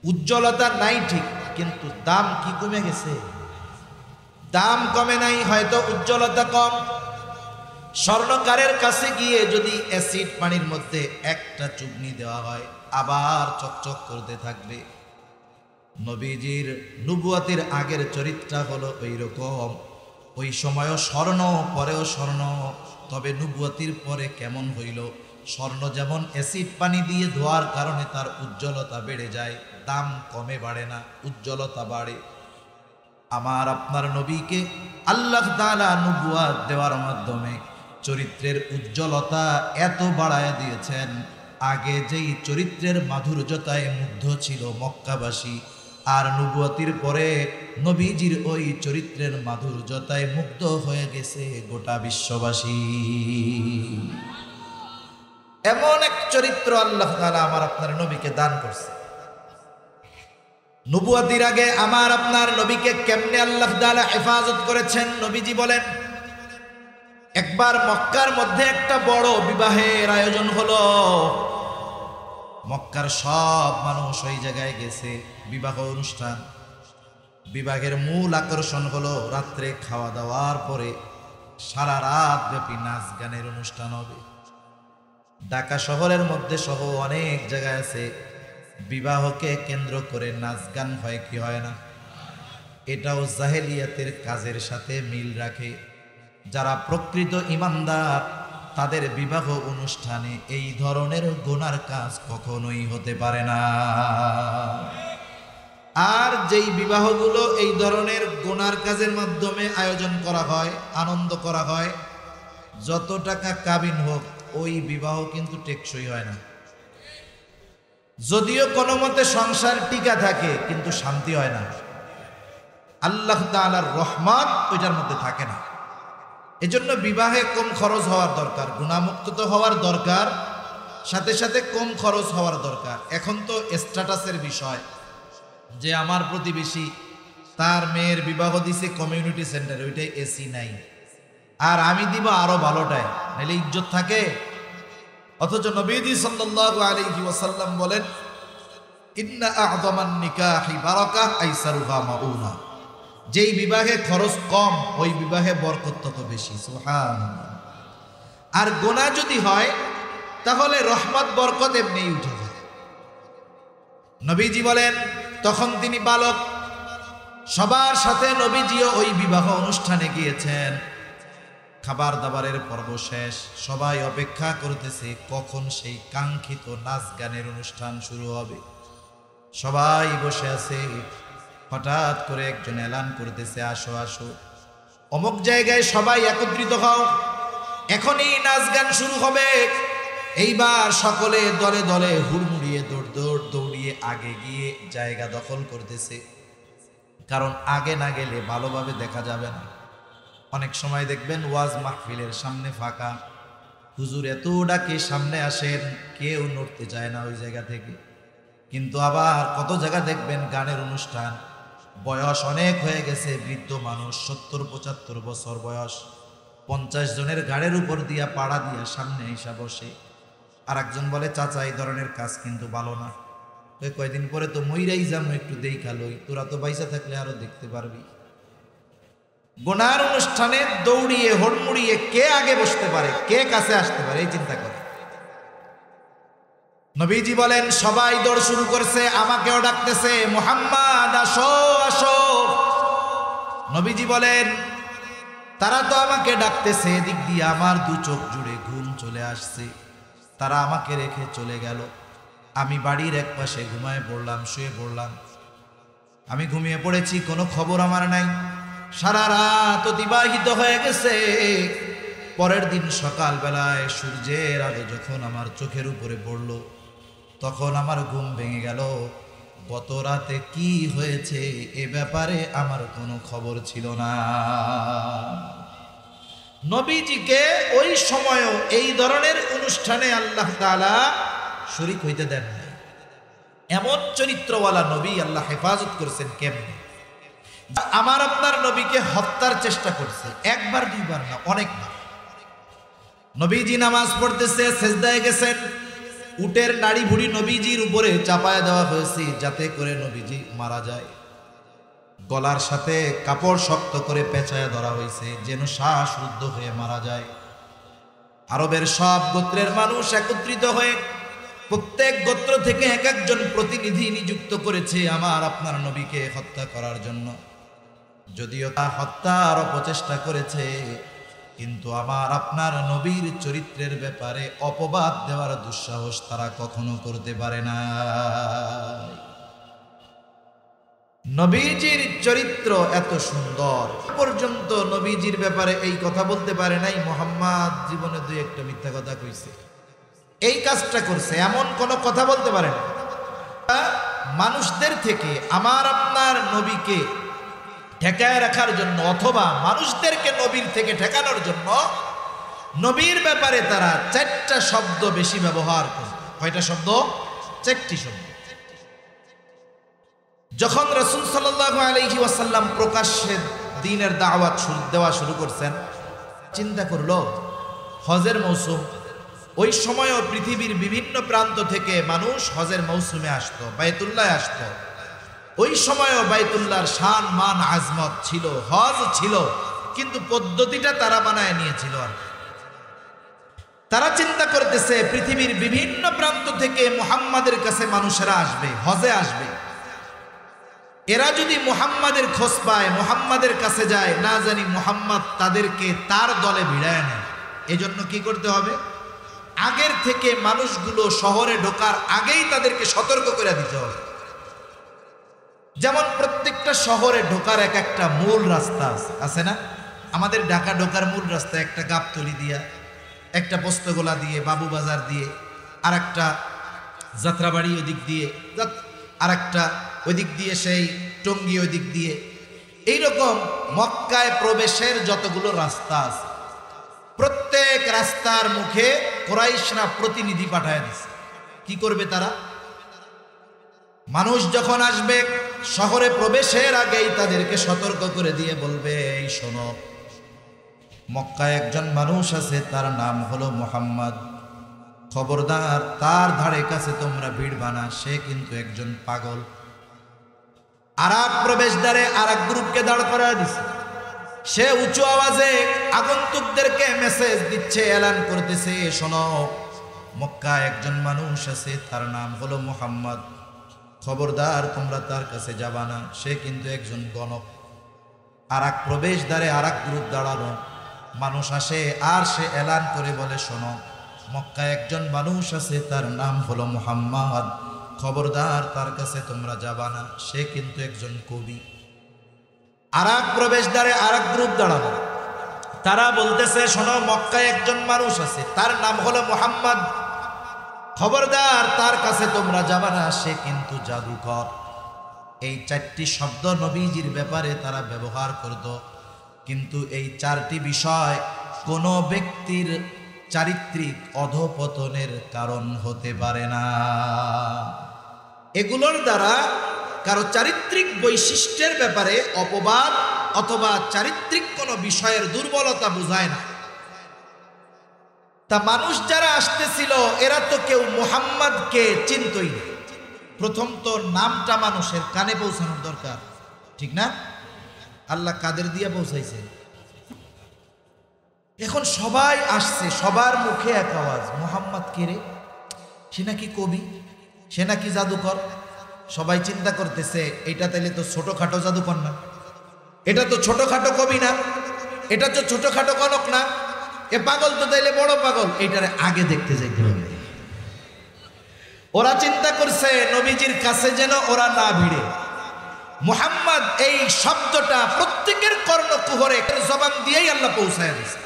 উজ্জ্বলতা নাই ঠিক, কিন্তু দাম কি কমে গেছে? দাম কমে নাই, হয়তো উজ্জ্বলতা কম। স্বর্ণকারের কাছে গিয়ে যদি অ্যাসিড পানির মধ্যে একটা চুবনি দেওয়া হয় আবার চকচক করতে থাকবে। নবীজির নবুয়তের আগের চরিত্রটা হলো ওই রকম, ওই সময়ও স্বর্ণ পরেও স্বর্ণ, তবে নবুয়তির পরে কেমন হইল? স্বর্ণ যেমন অ্যাসিড পানি দিয়ে ধোয়ার কারণে তার উজ্জ্বলতা বেড়ে যায়, দাম কমে বাড়ে না, উজ্জ্বলতা বাড়ে। আমার আপনার নবীকে আল্লাহ তাআলা নবুয়ত দেওয়ার মাধ্যমে চরিত্রের উজ্জ্বলতা এত বাড়ায় দিয়েছেন। আগে যেই চরিত্রের মাধুর্যতায় মুগ্ধ ছিল মক্কাবাসী, আর নবুয়তির পরে নবীজির ওই চরিত্রের মাধুর্যতায় মুগ্ধ হয়ে গেছে গোটা বিশ্ববাসী। এমন এক চরিত্র আল্লাহ তাআলা আমার আপনার নবীকে দান করছে। নবুয়তির আগে আমার আপনার নবীকে কেমনে আল্লাহ তাআলা হেফাজত করেছেন নবীজি বলেন, একবার মক্কার মধ্যে একটা বড় বিবাহের আয়োজন হলো। মক্কার সব মানুষ ওই জায়গায় গেছে, বিবাহ অনুষ্ঠান। বিবাহের মূল আকর্ষণ হলো রাত্রে খাওয়া দাওয়ার পরে সারা রাত ব্যাপী নাচ গানের অনুষ্ঠান হবে। ঢাকা শহরের মধ্যে সহ অনেক জায়গায় আছে বিবাহকে কেন্দ্র করে নাচ গান হয় কি হয় না? এটাও জাহেলিয়াতের কাজের সাথে মিল রাখে। যারা প্রকৃত ঈমানদার তাদের বিবাহ অনুষ্ঠানে এই ধরনের গুনার কাজ কখনোই হতে পারে না। আর যেই বিবাহগুলো এই ধরনের গুনার কাজের মাধ্যমে আয়োজন করা হয়, আনন্দ করা হয়, যত টাকা কাবিন হোক ওই বিবাহ কিন্তু টেকসই হয় না। যদিও কোনো মতে সংসার টিকা থাকে কিন্তু শান্তি হয় না, আল্লাহ তাআলার রহমত ওইটার মধ্যে থাকে না। এজন্য বিবাহে কম খরচ হওয়ার দরকার, গুনাহমুক্ত তো হওয়ার দরকার, সাথে সাথে কম খরচ হওয়ার দরকার। এখন তো স্ট্যাটাসের বিষয় যে আমার প্রতিবেশী তার মেয়ের বিবাহ দিছে কমিউনিটি সেন্টারে, ওইটাই এসি নাই, আর আমি দিব আরো ভালোটাই, নাহলে ইজ্জত থাকে। অথচ নবীজি সাল্লাল্লাহু আলাইহি ওয়াসাল্লাম বলেন, ইন্না আ'যামান নিকাহি বারাকাহ আইসারুহা মাউনা। যেই বিবাহে খরচ কম ওই বিবাহে বরকত তত বেশি। সুবহানাল্লাহ। আর গুনাহ যদি হয় তাহলে রহমত বরকত এমনি উঠে যায়। নবীজি বলেন, তখন তিনি বালক, সবার সাথে নবীজিও ওই বিবাহ অনুষ্ঠানে গিয়েছেন। খাবার দাবারের পর্ব শেষ, সবাই অপেক্ষা করতেছে কখন সেই কাঙ্ক্ষিত নাচ গানের অনুষ্ঠান শুরু হবে। সবাই বসে আছে, হঠাৎ করে একজন এলান করতেছে, আসো আসো, অমুক জায়গায় সবাই একত্রিত হও, এখনই নাচ গান শুরু হবে। এইবার সকলে দলে দলে হুড়মুড়িয়ে দৌড়িয়ে আগে গিয়ে জায়গা দখল করতেছে, কারণ আগে না গেলে ভালোভাবে দেখা যাবে না। অনেক সময় দেখবেন ওয়াজ মাহফিলের সামনে ফাঁকা, হুজুর এত ডাকে সামনে আসেন, কেউ নড়তে চায় না ওই জায়গা থেকে। কিন্তু আবার কত জায়গা দেখবেন গানের অনুষ্ঠান, বয়স অনেক হয়ে গেছে, বৃদ্ধ মানুষ 70-75 বছর বয়স, 50 জনের গাড়ির উপর দিয়া পাড়া দিয়া সামনে এসে বসে। আর একজন বলে, চাচা এই ধরনের কাজ কিন্তু ভালো না। কয়দিন পরে তো মইরাই যাবো, একটু দেখা লই, তোরা তো বাইসা থাকলে আরো দেখতে পারবি। গুনার অনুষ্ঠানে দৌড়িয়ে হড়মুড়িয়ে কে আগে বসতে পারে, কে কাছে আসতে পারে, এই চিন্তা করে। নবীজি বলেন, সবাই দৌড় শুরু করছে, আমাকেও ডাকতেছে, মুহাম্মদ আসো আসো। নবীজি বলেন, তারা তো আমাকে ডাকতেছে, এদিক দিয়ে আমার দু চোখ জুড়ে ঘুম চলে আসছে। তারা আমাকে রেখে চলে গেল, আমি বাড়ির এক পাশে ঘুমায় পড়লাম, শুয়ে পড়লাম। আমি ঘুমিয়ে পড়েছি, কোনো খবর আমার নাই। সারা রাত অতিবাহিত হয়ে গেছে। পরের দিন সকালবেলায় সূর্যের আলো যখন আমার চোখের উপরে পড়ল, তখন আমার ঘুম ভেঙে গেল। গত রাতে কি হয়েছে এ ব্যাপারে আমার কোনো খবর ছিল না। নবীজিকে ওই সময়ও এই ধরনের অনুষ্ঠানে আল্লাহ তাআলা শরীক হইতে দেন না। এমন চরিত্রওয়ালা নবী আল্লাহ হেফাজত করেছেন। কেমনে? আমার আপনার নবীকে হত্যার চেষ্টা করছে, একবার দুইবার না, অনেকবার। নবীজি নামাজ পড়তেছে, সেজদায় গেছেন, উটের নাড়ি ভুড়ি নবীজির উপরে চাপায় দেওয়া হয়েছে যাতে করে নবীজি মারা যায়। গলার সাথে কাপড় শক্ত করে পেঁচায় ধরা হয়েছে যেন শ্বাসরুদ্ধ হয়ে মারা যায়। আরবের সব গোত্রের মানুষ একত্রিত হয়ে প্রত্যেক গোত্র থেকে এক একজন প্রতিনিধি নিযুক্ত করেছে আমার আপনার নবীকে হত্যা করার জন্য। যদিও তা হত্যার অপচেষ্টা করেছে, কিন্তু আমার আপনার নবীর চরিত্রের ব্যাপারে অপবাদ দেওয়ার দুঃসাহস তারা কখনো করতে পারে না। নবীজির চরিত্র এত সুন্দর, পর্যন্ত নবীজির ব্যাপারে এই কথা বলতে পারে নাই মুহাম্মদ জীবনে দুই একটা মিথ্যা কথা কইছে, এই কাজটা করছে, এমন কোনো কথা বলতে পারে না। মানুষদের থেকে আমার আপনার নবীকে ঠেকায় রাখার জন্য অথবা মানুষদেরকে নবীর থেকে ঠেকানোর জন্য নবীর ব্যাপারে তারা 4টা শব্দ বেশি ব্যবহার করে। কয়টা শব্দ? 4টি শব্দ। যখন রাসূল সাল্লাল্লাহু আলাইহি ওয়াসাল্লাম প্রকাশ্যে দ্বীনের দাওয়াত দেওয়া শুরু করছেন, চিন্তা করলো হজের মৌসুম, ওই সময়ও পৃথিবীর বিভিন্ন প্রান্ত থেকে মানুষ হজের মৌসুমে আসতো, বাইতুল্লাহ আসতো। ওই সময়ও বাইতুল্লাহর শান মান আজমত ছিল, হজ ছিল, কিন্তু পদ্ধতিটা তারা বানায় নিয়েছিল। আর তারা চিন্তা করতেছে পৃথিবীর বিভিন্ন প্রান্ত থেকে মুহাম্মাদের কাছে মানুষেরা আসবে, হজে আসবে। এরা যদি মুহাম্মাদের খোঁজ পায়, মুহাম্মাদের কাছে যায়, না জানি মুহাম্মদ তাদেরকে তার দলে ভিড়ায় নেয়। এজন্য কি করতে হবে? আগের থেকে মানুষগুলো শহরে ঢোকার আগেই তাদেরকে সতর্ক করে দিতে হবে। যেমন প্রত্যেকটা শহরে ঢোকার এক একটা মূল রাস্তা আছে না? আমাদের ঢাকা ঢোকার মূল রাস্তা একটা গাবতলি দিয়া, একটা পোস্তগোলা দিয়ে, বাবুবাজার দিয়ে, আর একটা যাত্রাবাড়ি ওই দিক দিয়ে, আর একটা ওই দিক দিয়ে সেই টঙ্গী ওই দিক দিয়ে। এইরকম মক্কায় প্রবেশের যতগুলো রাস্তা আছে, প্রত্যেক রাস্তার মুখে কুরাইশরা প্রতিনিধি পাঠায় দিছে। কি করবে তারা? মানুষ যখন আসবে শহরে প্রবেশের আগেই তাদেরকে সতর্ক করে দিয়ে বলবে, এই শোনো, মক্কায় একজন মানুষ আছে, তার নাম হলো মুহাম্মদ। খবরদার তার ধারে কাছে তোমরা ভিড় বানা, সে কিন্তু একজন পাগল। আরেক প্রবেশদ্বারে আরেক গ্রুপকে দাঁড় করায় দিছে। সে উঁচু আওয়াজে আগন্তুকদেরকে মেসেজ দিচ্ছে, এলান করতেছে, শোনো, মক্কায় একজন মানুষ আছে, তার নাম হলো মুহাম্মদ। খবরদার তোমরা তার কাছে যাবা না, সে কিন্তু একজন গণক। আরেক প্রবেশদ্বারে আরেক গ্রুপ দাঁড়ানো মানুষ আসে, আর সে এলান করে বলে, শোনো, মক্কায় একজন মানুষ আছে, তার নাম হলো মুহাম্মদ। খবরদার তার কাছে তোমরা যাবা না, সে কিন্তু একজন কবি। আরেক প্রবেশদ্বারে আরেক গ্রুপ দাঁড়ানো, তারা বলতেছে, শোনো, মক্কায় একজন মানুষ আছে, তার নাম হলো মুহাম্মদ। খবরদার তার কাছে তোমরা যাবা না, সে কিন্তু জাদুকর। এই চারটি শব্দ নবীজির ব্যাপারে তারা ব্যবহার করত, কিন্তু এই চারটি বিষয় কোনো ব্যক্তির চারিত্রিক অধঃপতনের কারণ হতে পারে না। এগুলোর দ্বারা কারো চারিত্রিক বৈশিষ্ট্যের ব্যাপারে অপবাদ অথবা চারিত্রিক কোনো বিষয়ের দুর্বলতা বোঝায় না। তা মানুষ যারা আসতেছিল এরা তো কেউ মুহাম্মদকে চিনতই না। প্রথম তো নামটা মানুষের কানে পৌঁছানোর দরকার, ঠিক না? আল্লাহ কাদের দিয়া পৌঁছাইছে? এখন সবাই আসছে, সবার মুখে এক আওয়াজ, মুহাম্মদ কে রে? সে নাকি কবি, সে নাকি জাদুকর। সবাই চিন্তা করতেছে, এটা তাইলে তো ছোটখাটো জাদুকর না, এটা তো ছোটখাটো কবি না, এটা তো ছোটখাটো গণক না, এ পাগল তো তাইলে বড় পাগল, এইটারে আগে দেখতে যাইতে হবে। ওরা চিন্তা করছে নবীজির কাছে যেন ওরা না ভিড়ে। মুহাম্মদ এই শব্দটা প্রত্যেকের কর্ণকুহরে জবান দিয়েই আল্লাহ পৌঁছায় দিয়েছে।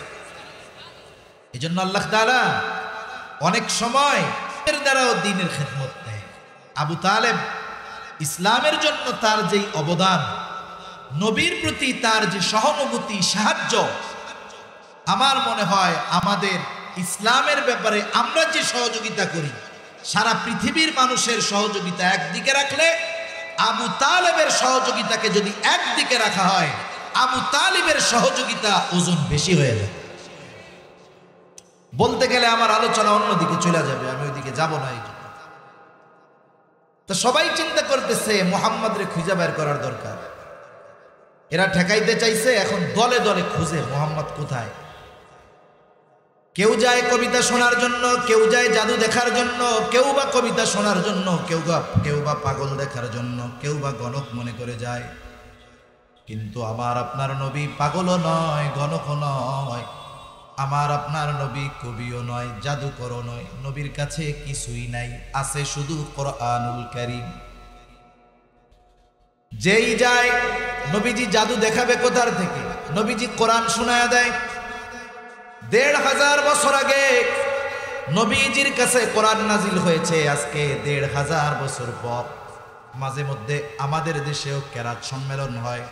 এই জন্য আল্লাহ তাআলা অনেক সময় এর দ্বারাও দ্বীনের খেদমত নেয়। আবু তালেব ইসলামের জন্য তার যেই অবদান, নবীর প্রতি তার যে সহানুভূতি, সাহায্য, আমার মনে হয় আমাদের ইসলামের ব্যাপারে আমরা যে সহযোগিতা করি, সারা পৃথিবীর মানুষের সহযোগিতা একদিকে রাখলে আবু তালেবের সহযোগিতাকে যদি একদিকে রাখা হয়, আবু তালেবের সহযোগিতা ওজন বেশি হয়ে যায়। বলতে গেলে আমার আলোচনা অন্যদিকে চলে যাবে, আমি ওইদিকে যাব না। তো সবাই চিন্তা করতেছে মুহাম্মদরে খুঁজে বের করার দরকার। এরা ঠেকাইতে চাইছে, এখন দলে দলে খুঁজে মুহাম্মদ কোথায়। কেউ যায় কবিতা শোনার জন্য, কেউ যায় জাদু দেখার জন্য, কেউ বা কবিতা শোনার জন্য, কেউ বা পাগল দেখার জন্য, কেউ বা গণক মনে করে যায়। কিন্তু আমার আপনার নবী পাগলও নয়, গণকও নয়। আমার আপনার নবী কবিও নয়, জাদুকরও নয়। নবীর কাছে কিছুই নাই, আছে শুধু কোরআনুল কারীম। যেই যায়, নবীজি জাদু দেখাবে কোথার থেকে? নবীজি কোরআন শোনায়া দেয়। ১৫০০ বছর আগে নবীজির কাছে কোরআন নাজিল হয়েছে। আজকে ১৫০০ বছর পর মাঝে মধ্যে আমাদের দেশেও কেরাত সম্মেলন হয়।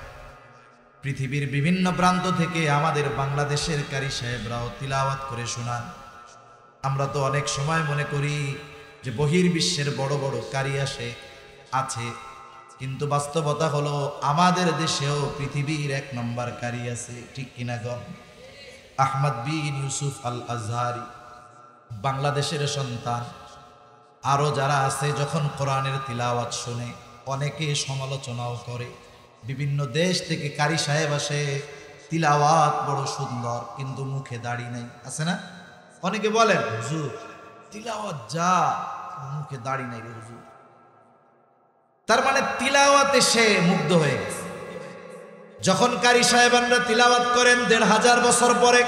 পৃথিবীর বিভিন্ন প্রান্ত থেকে আমাদের বাংলাদেশের কারি সাহেবরাও তিলাওয়াত করে শোনান। আমরা তো অনেক সময় মনে করি যে বহির্বিশ্বের বড় বড় কারি আছে, কিন্তু বাস্তবতা হলো আমাদের দেশেও পৃথিবীর ১ নম্বর কারি আছে, ঠিক কিনা গো? আহমদ বিন ইউসুফ আল আজহারি বাংলাদেশের সন্তান। আরও যারা আছে, যখন কোরআনের তিলাওয়াত শুনে অনেকে সমালোচনাও করে। বিভিন্ন দেশ থেকে কারি সাহেব আসে, তিলাওয়াত বড় সুন্দর, কিন্তু মুখে দাড়ি নাই, আছে না? অনেকে বলেন, হুজুর তিলাওয়াত যা, মুখে দাড়ি নাই রে হুজুর। তার মানে তিলাওয়াতে সে মুগ্ধ হয়ে গেছে। যখন কারি সাহেবানরা তিলাওয়াত করেন ১৫০০ বছর পরে,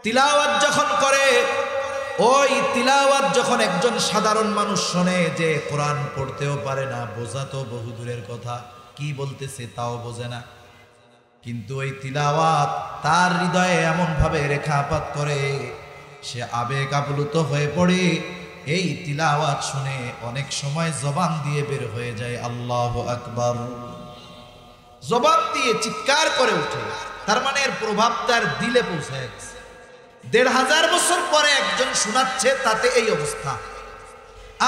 তিলাওয়াত যখন করে, ওই তিলাওয়াত যখন একজন সাধারণ মানুষ শোনে, যে কোরআন পড়তেও পারে না, বোঝা তো বহু দূরের কথা, কি বলতেছে তাও বোঝে না, কিন্তু ওই তিলাওয়াত তার হৃদয়ে এমন ভাবে রেখাপাত করে, সে আবেগ আপ্লুত হয়ে পড়ে। এই তিলাওয়াত শুনে অনেক সময় জবান দিয়ে বের হয়ে যায় আল্লাহু আকবার, জবান দিয়ে চিৎকার করে ওঠে। তার মানে এর প্রভাব তার দিলে পৌঁছায় গেছে। ১৫০০ বছর পরে একজন শোনাচ্ছে, তাতে এই অবস্থা।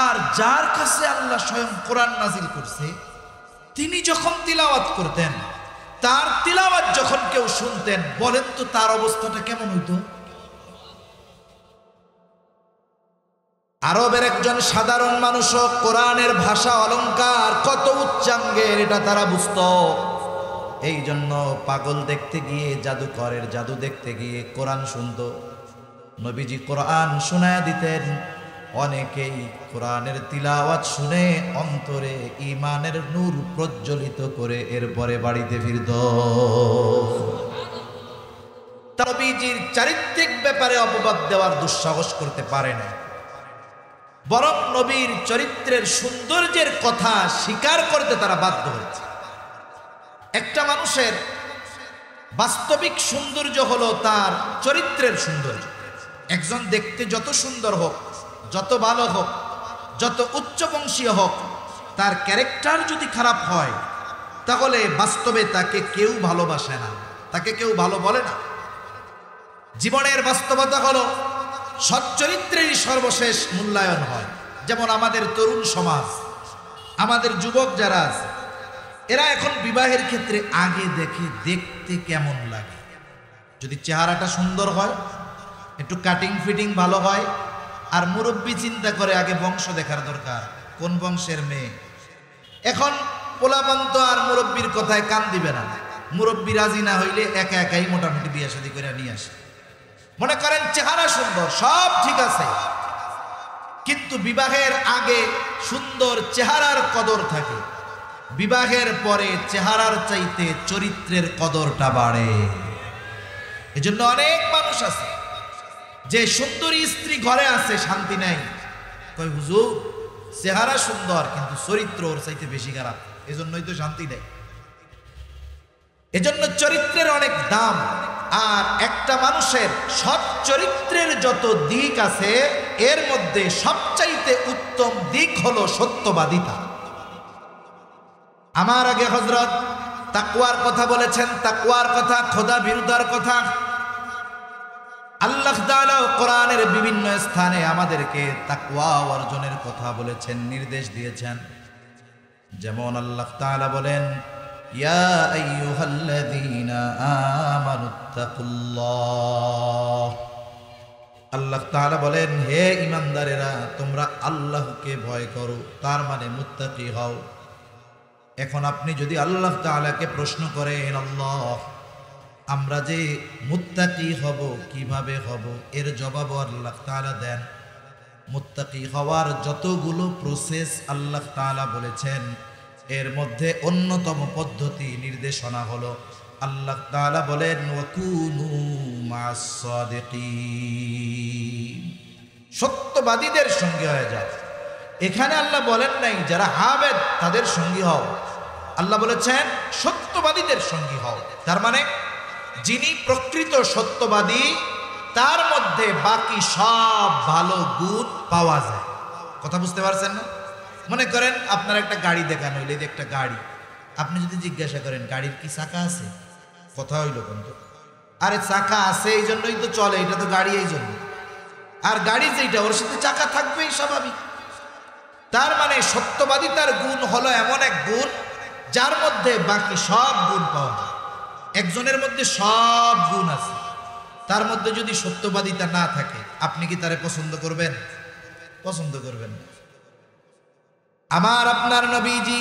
আর যার কাছে আল্লাহ স্বয়ং কোরআন নাজিল করছে, তিনি যখন তিলাওয়াত করতেন, তার তিলাওয়াত যখন কেউ শুনতেন, বলেন তো তার অবস্থাটা কেমন হইতো? আরবের একজন সাধারণ মানুষও কোরআনের ভাষা অলংকার কত উচ্চাঙ্গের এটা তারা বুঝত। এই জন্য পাগল দেখতে গিয়ে, জাদুকরের জাদু দেখতে গিয়ে কোরআন শুনত। নবীজি কোরআন শোনায়া দিতেন। অনেকেই কোরআনের তিলাওয়াত শুনে অন্তরে ঈমানের নূর প্রজ্বলিত করে এরপরে বাড়িতে ফিরত। নবীজির চারিত্রিক ব্যাপারে অপবাদ দেওয়ার দুঃসাহস করতে পারে না, বরং নবীর চরিত্রের সৌন্দর্যের কথা স্বীকার করতে তারা বাধ্য হয়েছে। একটা মানুষের বাস্তবিক সৌন্দর্য হলো তার চরিত্রের সৌন্দর্য। একজন দেখতে যত সুন্দর হোক, যত ভালো হোক, যত উচ্চবংশীয় হোক, তার ক্যারেক্টার যদি খারাপ হয় তাহলে বাস্তবে তাকে কেউ ভালোবাসে না, তাকে কেউ ভালো বলে না। জীবনের বাস্তবতা হলো সচ্চরিত্রেরই সর্বশেষ মূল্যায়ন হয়। যেমন আমাদের তরুণ সমাজ, আমাদের যুবক যারা আছে, এরা এখন বিবাহের ক্ষেত্রে আগে দেখে দেখতে কেমন লাগে। যদি চেহারাটা সুন্দর হয়, একটু কাটিং ফিটিং ভালো হয়, আর মুরব্বী চিন্তা করে আগে বংশ দেখার দরকার, কোন বংশের মেয়ে। এখন পোলাপান তো আর মুরব্বীর কথায় কান দিবে না, মুরব্বী রাজি না হইলে একা একাই মোটামুটি বিয়ে শাদী করে নিয়ে আসে। মনে করেন চেহারা সুন্দর, সব ঠিক আছে, কিন্তু বিবাহের আগে সুন্দর চেহারার কদর থাকে, বিবাহের পরে চেহারার চাইতে চরিত্রের কদরটা বাড়ে। এজন্য অনেক মানুষ আছে যে সুন্দরী স্ত্রী ঘরে আছে, শান্তি নাই। কই হুজুর চেহারা সুন্দর কিন্তু চরিত্র ওর চাইতে বেশি খারাপ, এজন্যই তো শান্তি নেই। এজন্য চরিত্রের অনেক দাম। আর একটা মানুষের সৎ চরিত্রের যত দিক আছে, এর মধ্যে সবচাইতে উত্তম দিক হলো সত্যবাদিতা। আমার আগে হযরত তাকওয়ার কথা বলেছেন, তাকওয়ার কথা, খোদা বিরুদ্ধার কথা। আল্লাহ তাআলা কোরআনের বিভিন্ন স্থানে আমাদেরকে তাকওয়া অর্জনের কথা বলেছেন, নির্দেশ দিয়েছেন। যেমন আল্লাহ তাআলা বলেন, ইয়া আইয়ুহাল্লাযীনা আমানুত্তাকুল্লাহ। আল্লাহ তাআলা বলেন, হে ঈমানদারেরা, তোমরা আল্লাহকে ভয় করো, তার মানে মুত্তাকি হও। এখন আপনি যদি আল্লাহ তাআলাকে প্রশ্ন করেন, আল্লাহ আমরা যে মুত্তাকি হব কিভাবে হব, এর জবাবও আল্লাহ তাআলা দেন। মুত্তাকি হওয়ার যতগুলো প্রসেস আল্লাহ তাআলা বলেছেন, এর মধ্যে অন্যতম পদ্ধতি নির্দেশনা হলো আল্লাহ তাআলা বলেন, ওয়াকুনু মা'আস সাদিকিন, সত্যবাদীদের সঙ্গে হয়ে যাও। এখানে আল্লাহ বলেন নাই যারা আবেদ তাদের সঙ্গী হও, আল্লাহ বলেছেন সত্যবাদীদের সঙ্গী হও। তার মানে যিনি প্রকৃত সত্যবাদী, তার মধ্যে বাকি সব ভালো গুণ পাওয়া যায়। কথা বুঝতে পারছেন না? মনে করেন আপনার একটা গাড়ি দেখানো হইলে, যে একটা গাড়ি, আপনি যদি জিজ্ঞাসা করেন গাড়ির কি চাকা আছে, কথা হইল কিন্তু, আরে চাকা আছে এই জন্যই তো চলে, এটা তো গাড়ি এই জন্য। আর গাড়ি যেটা, ওর সাথে চাকা থাকবেই স্বাভাবিক। তার মানে সত্যবাদিতার গুণ হলো এমন এক গুণ যার মধ্যে বাকি সব গুণ পাওয়া যায়। একজনের মধ্যে সব গুণ আছে, তার মধ্যে যদি সত্যবাদিতা না থাকে, আপনি কি তারে পছন্দ করবেন? পছন্দ করবেন না। আমার আপনার নবীজি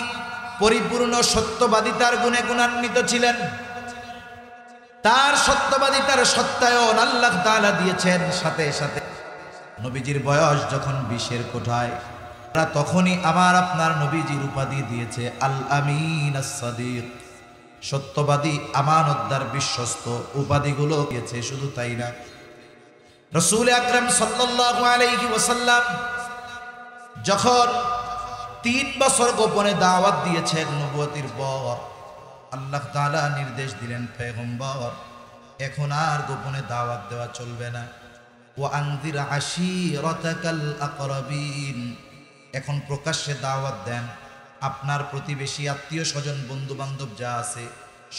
পরিপূর্ণ সত্যবাদিতার গুণে গুণান্বিত ছিলেন। তার সত্যবাদিতার সত্যায়ন আল্লাহ তাআলা দিয়েছেন। সাথে সাথে নবীজির বয়স যখন 20-এর কোঠায়, তখনই আমার আপনার নবীজির উপাধি দিয়েছে আল আমিন আস-সাদিক, সত্যবাদী, আমানতদার, বিশ্বস্ত, উপাধিগুলো দিয়েছে। শুধু তাই না, রাসূল আকরাম সাল্লাল্লাহু আলাইহি ওয়াসাল্লাম যখন 3 বছর গোপনে দাওয়াত দিয়েছেন নবুয়তির পর, আল্লাহ তাআলা নির্দেশ দিলেন, পয়গম্বর এখন আর গোপনে দাওয়াত দেওয়া চলবে না। ওয়া আনযির আশীরাতাকাল আকরাবিন, এখন প্রকাশ্যে দাওয়াত দেন। আপনার প্রতিবেশী, আত্মীয় স্বজন, বন্ধু বান্ধব যা আছে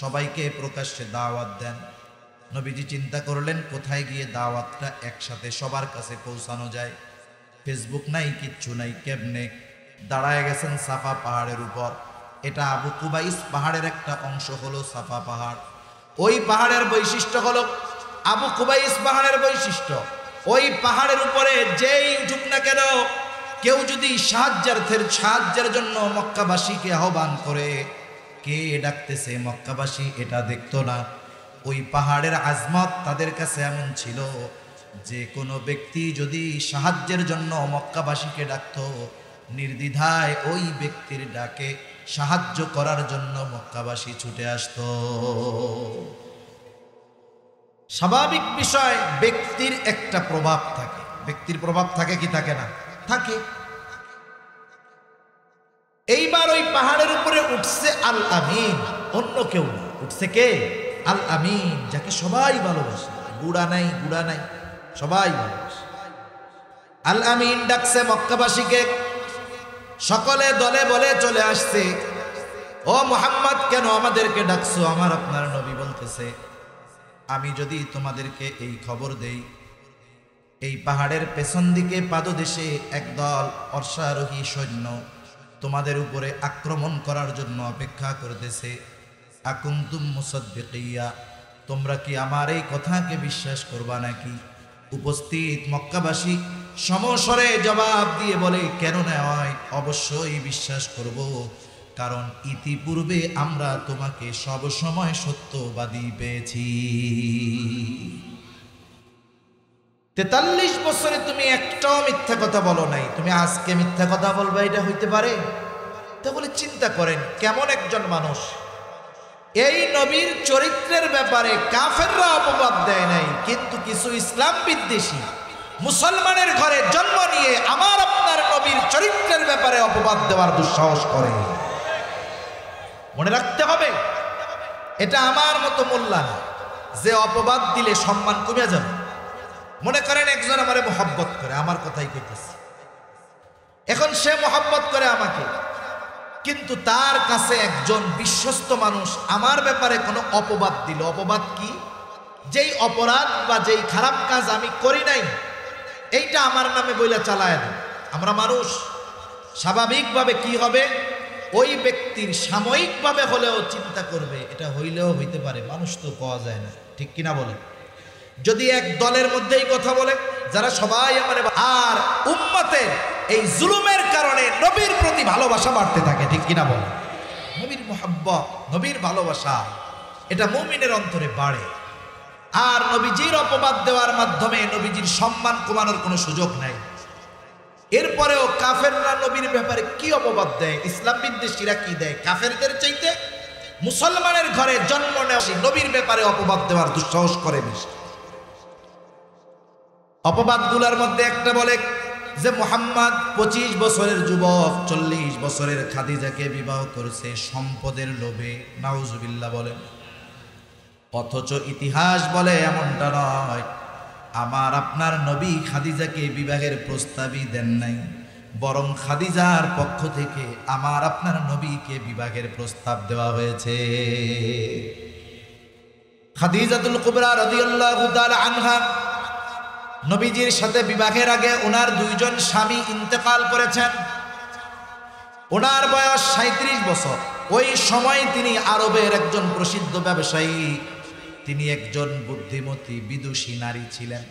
সবাইকে প্রকাশ্যে দাওয়াত দেন। নবীজি চিন্তা করলেন কোথায় গিয়ে দাওয়াতটা একসাথে সবার কাছে পৌঁছানো যায়। ফেসবুক নাই, কিচ্ছু নাই, কেমনে? দাঁড়ায় গেছেন সাফা পাহাড়ের উপর। এটা আবু কুবাইস পাহাড়ের একটা অংশ হলো সাফা পাহাড়। ওই পাহাড়ের বৈশিষ্ট্য হলো, আবু কুবাইস পাহাড়ের বৈশিষ্ট্য, ওই পাহাড়ের উপরে যেই উঠুক না কেন, কেউ যদি সাহায্যের জন্য মক্কাবাসীকে আহ্বান করে, কে ডাকতেছে মক্কাবাসী এটা দেখতো না। ওই পাহাড়ের আজমত তাদের কাছে এমন ছিল যে কোনো ব্যক্তি যদি সাহায্যের জন্য মক্কাবাসীকে ডাকতো, নির্দ্বিধায় ওই ব্যক্তির ডাকে সাহায্য করার জন্য মক্কাবাসী ছুটে আসতো। স্বাভাবিক বিষয়, ব্যক্তির একটা প্রভাব থাকে। ব্যক্তির প্রভাব থাকে কি থাকে না? থাকে। এইবার ওই পাহাড়ের উপরে উঠছে আল আমিন, অন্য কেউ না, উঠছে কে? আল আমিন, যাকে সবাই ভালোবাসে, গুড়া নাই সবাই ভালোবাসে। আল আমিন ডাকছে মক্কাবাসীকে, সকলে দলে বলে চলে আসছে, ও মুহাম্মদ কেন আমাদেরকে ডাকছো? আমার আপনার নবী বলতেছে, আমি যদি তোমাদেরকে এই খবর দেই, এই পাহাড়ের পেছন দিকে পাদদেশে একদল অশ্বারোহী সৈন্য তোমাদের উপরে আক্রমণ করার জন্য অপেক্ষা করতেছে, আকুনতুম মুসাদ্দিকিয়া, তোমরা কি আমার এই কথাকে বিশ্বাস করবা নাকি? উপস্থিত মক্কাবাসী সমস্বরে জবাব দিয়ে বলে, কেন নয়, অবশ্যই বিশ্বাস করব, কারণ ইতিপূর্বে আমরা তোমাকে সব সময় সত্যবাদী পেয়েছি। 43 বছরে তুমি একটাও মিথ্যা কথা বলো নাই, তুমি আজকে মিথ্যা কথা বলবে, এটা হইতে পারে? তাহলে চিন্তা করেন কেমন একজন মানুষ। এই নবীর চরিত্রের ব্যাপারে কাফেররা অপবাদ দেয় নাই, কিন্তু কিছু ইসলাম বিদ্বেষী মুসলমানের ঘরে জন্ম নিয়ে আমার আপনার নবীর চরিত্রের ব্যাপারে অপবাদ দেওয়ার দুঃসাহস করে। মনে রাখতে হবে, এটা আমার মতো মোল্লা না যে অপবাদ দিলে সম্মান কমে যাবে। মনে করেন একজন আমারে মহব্বত করে, আমার কথাই কইতেছে, এখন সে মহব্বত করে আমাকে, কিন্তু তার কাছে একজন বিশ্বস্ত মানুষ আমার ব্যাপারে কোনো অপবাদ দিল। অপবাদ কি? যেই অপরাধ বা যেই খারাপ কাজ আমি করি নাই, এইটা আমার নামে বইলা চালায় না। আমরা মানুষ, স্বাভাবিকভাবে কি হবে, ওই ব্যক্তির সাময়িকভাবে হলেও চিন্তা করবে, এটা হইলেও হইতে পারে, মানুষ তো পাওয়া যায় না, ঠিক কিনা বলে? যদি এক দলের মধ্যেই কথা বলে যারা সবাই আমার, আর উম্মতের এই জুলুমের কারণে নবীর প্রতি ভালোবাসা বাড়তে থাকে, ঠিক কিনা বলে? নবীর মুহাব্বত, নবীর ভালোবাসা, এটা মুমিনের অন্তরে বাড়ে। আর নবীজির অপবাদ দেওয়ার মাধ্যমে নবীজির সম্মান কমানোর কোনো সুযোগ নাই। এরপরেও কাফেররা নবীর ব্যাপারে কি অপবাদ দেয়, ইসলাম বিদ্বেষীরা কি দেয়, কাফেরদের চাইতে মুসলমানের ঘরে জন্ম নেওয়া নবীর ব্যাপারে অপবাদ দেওয়ার দুঃসাহস করে বেশি। অপবাদগুলোর মধ্যে একটা বলে যে মুহাম্মদ 25 বছরের যুবক 40 বছরের খাদিজাকে বিবাহ করেছে সম্পদের লোভে, নাউজুবিল্লাহ বলেন। অথচ ইতিহাস বলে এমনটা নয়, আমার আপনার নবী খাদিজাকে বিবাহের প্রস্তাবই দেন নাই, বরং খাদিজার পক্ষ থেকে আমার আপনার নবীকে বিবাহের প্রস্তাব দেওয়া হয়েছে। খাদিজাতুল কুবরা রাদিয়াল্লাহু তাআলা আনহা নবীজির সাথে বিবাহের আগে ওনার 2 জন স্বামী ইন্তেকাল করেছেন। ওনার বয়স 37 বছর। ওই সময় তিনি আরবের একজন প্রসিদ্ধ ব্যবসায়ী, তিনি একজন বুদ্ধিমতী বিদুষী নারী ছিলেন।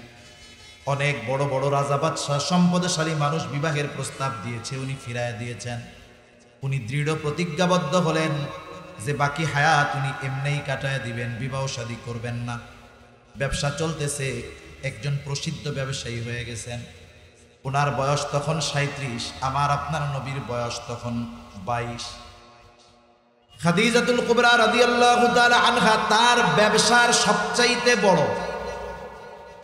অনেক বড় বড় রাজা বাদশাহ সম্পদশালী মানুষ বিবাহের প্রস্তাব দিয়েছে, উনি ফিরায় দিয়েছেন। উনি দৃঢ় প্রতিজ্ঞাবদ্ধ হলেন যে বাকি হায়াত উনি এমনিই কাটায় দিবেন, বিবাহ শাদী করবেন না। ব্যবসা চলতেছে, একজন প্রসিদ্ধ ব্যবসায়ী হয়ে গেছেন। ওনার বয়স তখন 37, আমার আপনার নবীর বয়স তখন 22। খাদিজাতুল কুবরা রাদিয়াল্লাহু তাআলা আনহা তার ব্যবসার সবচাইতে বড়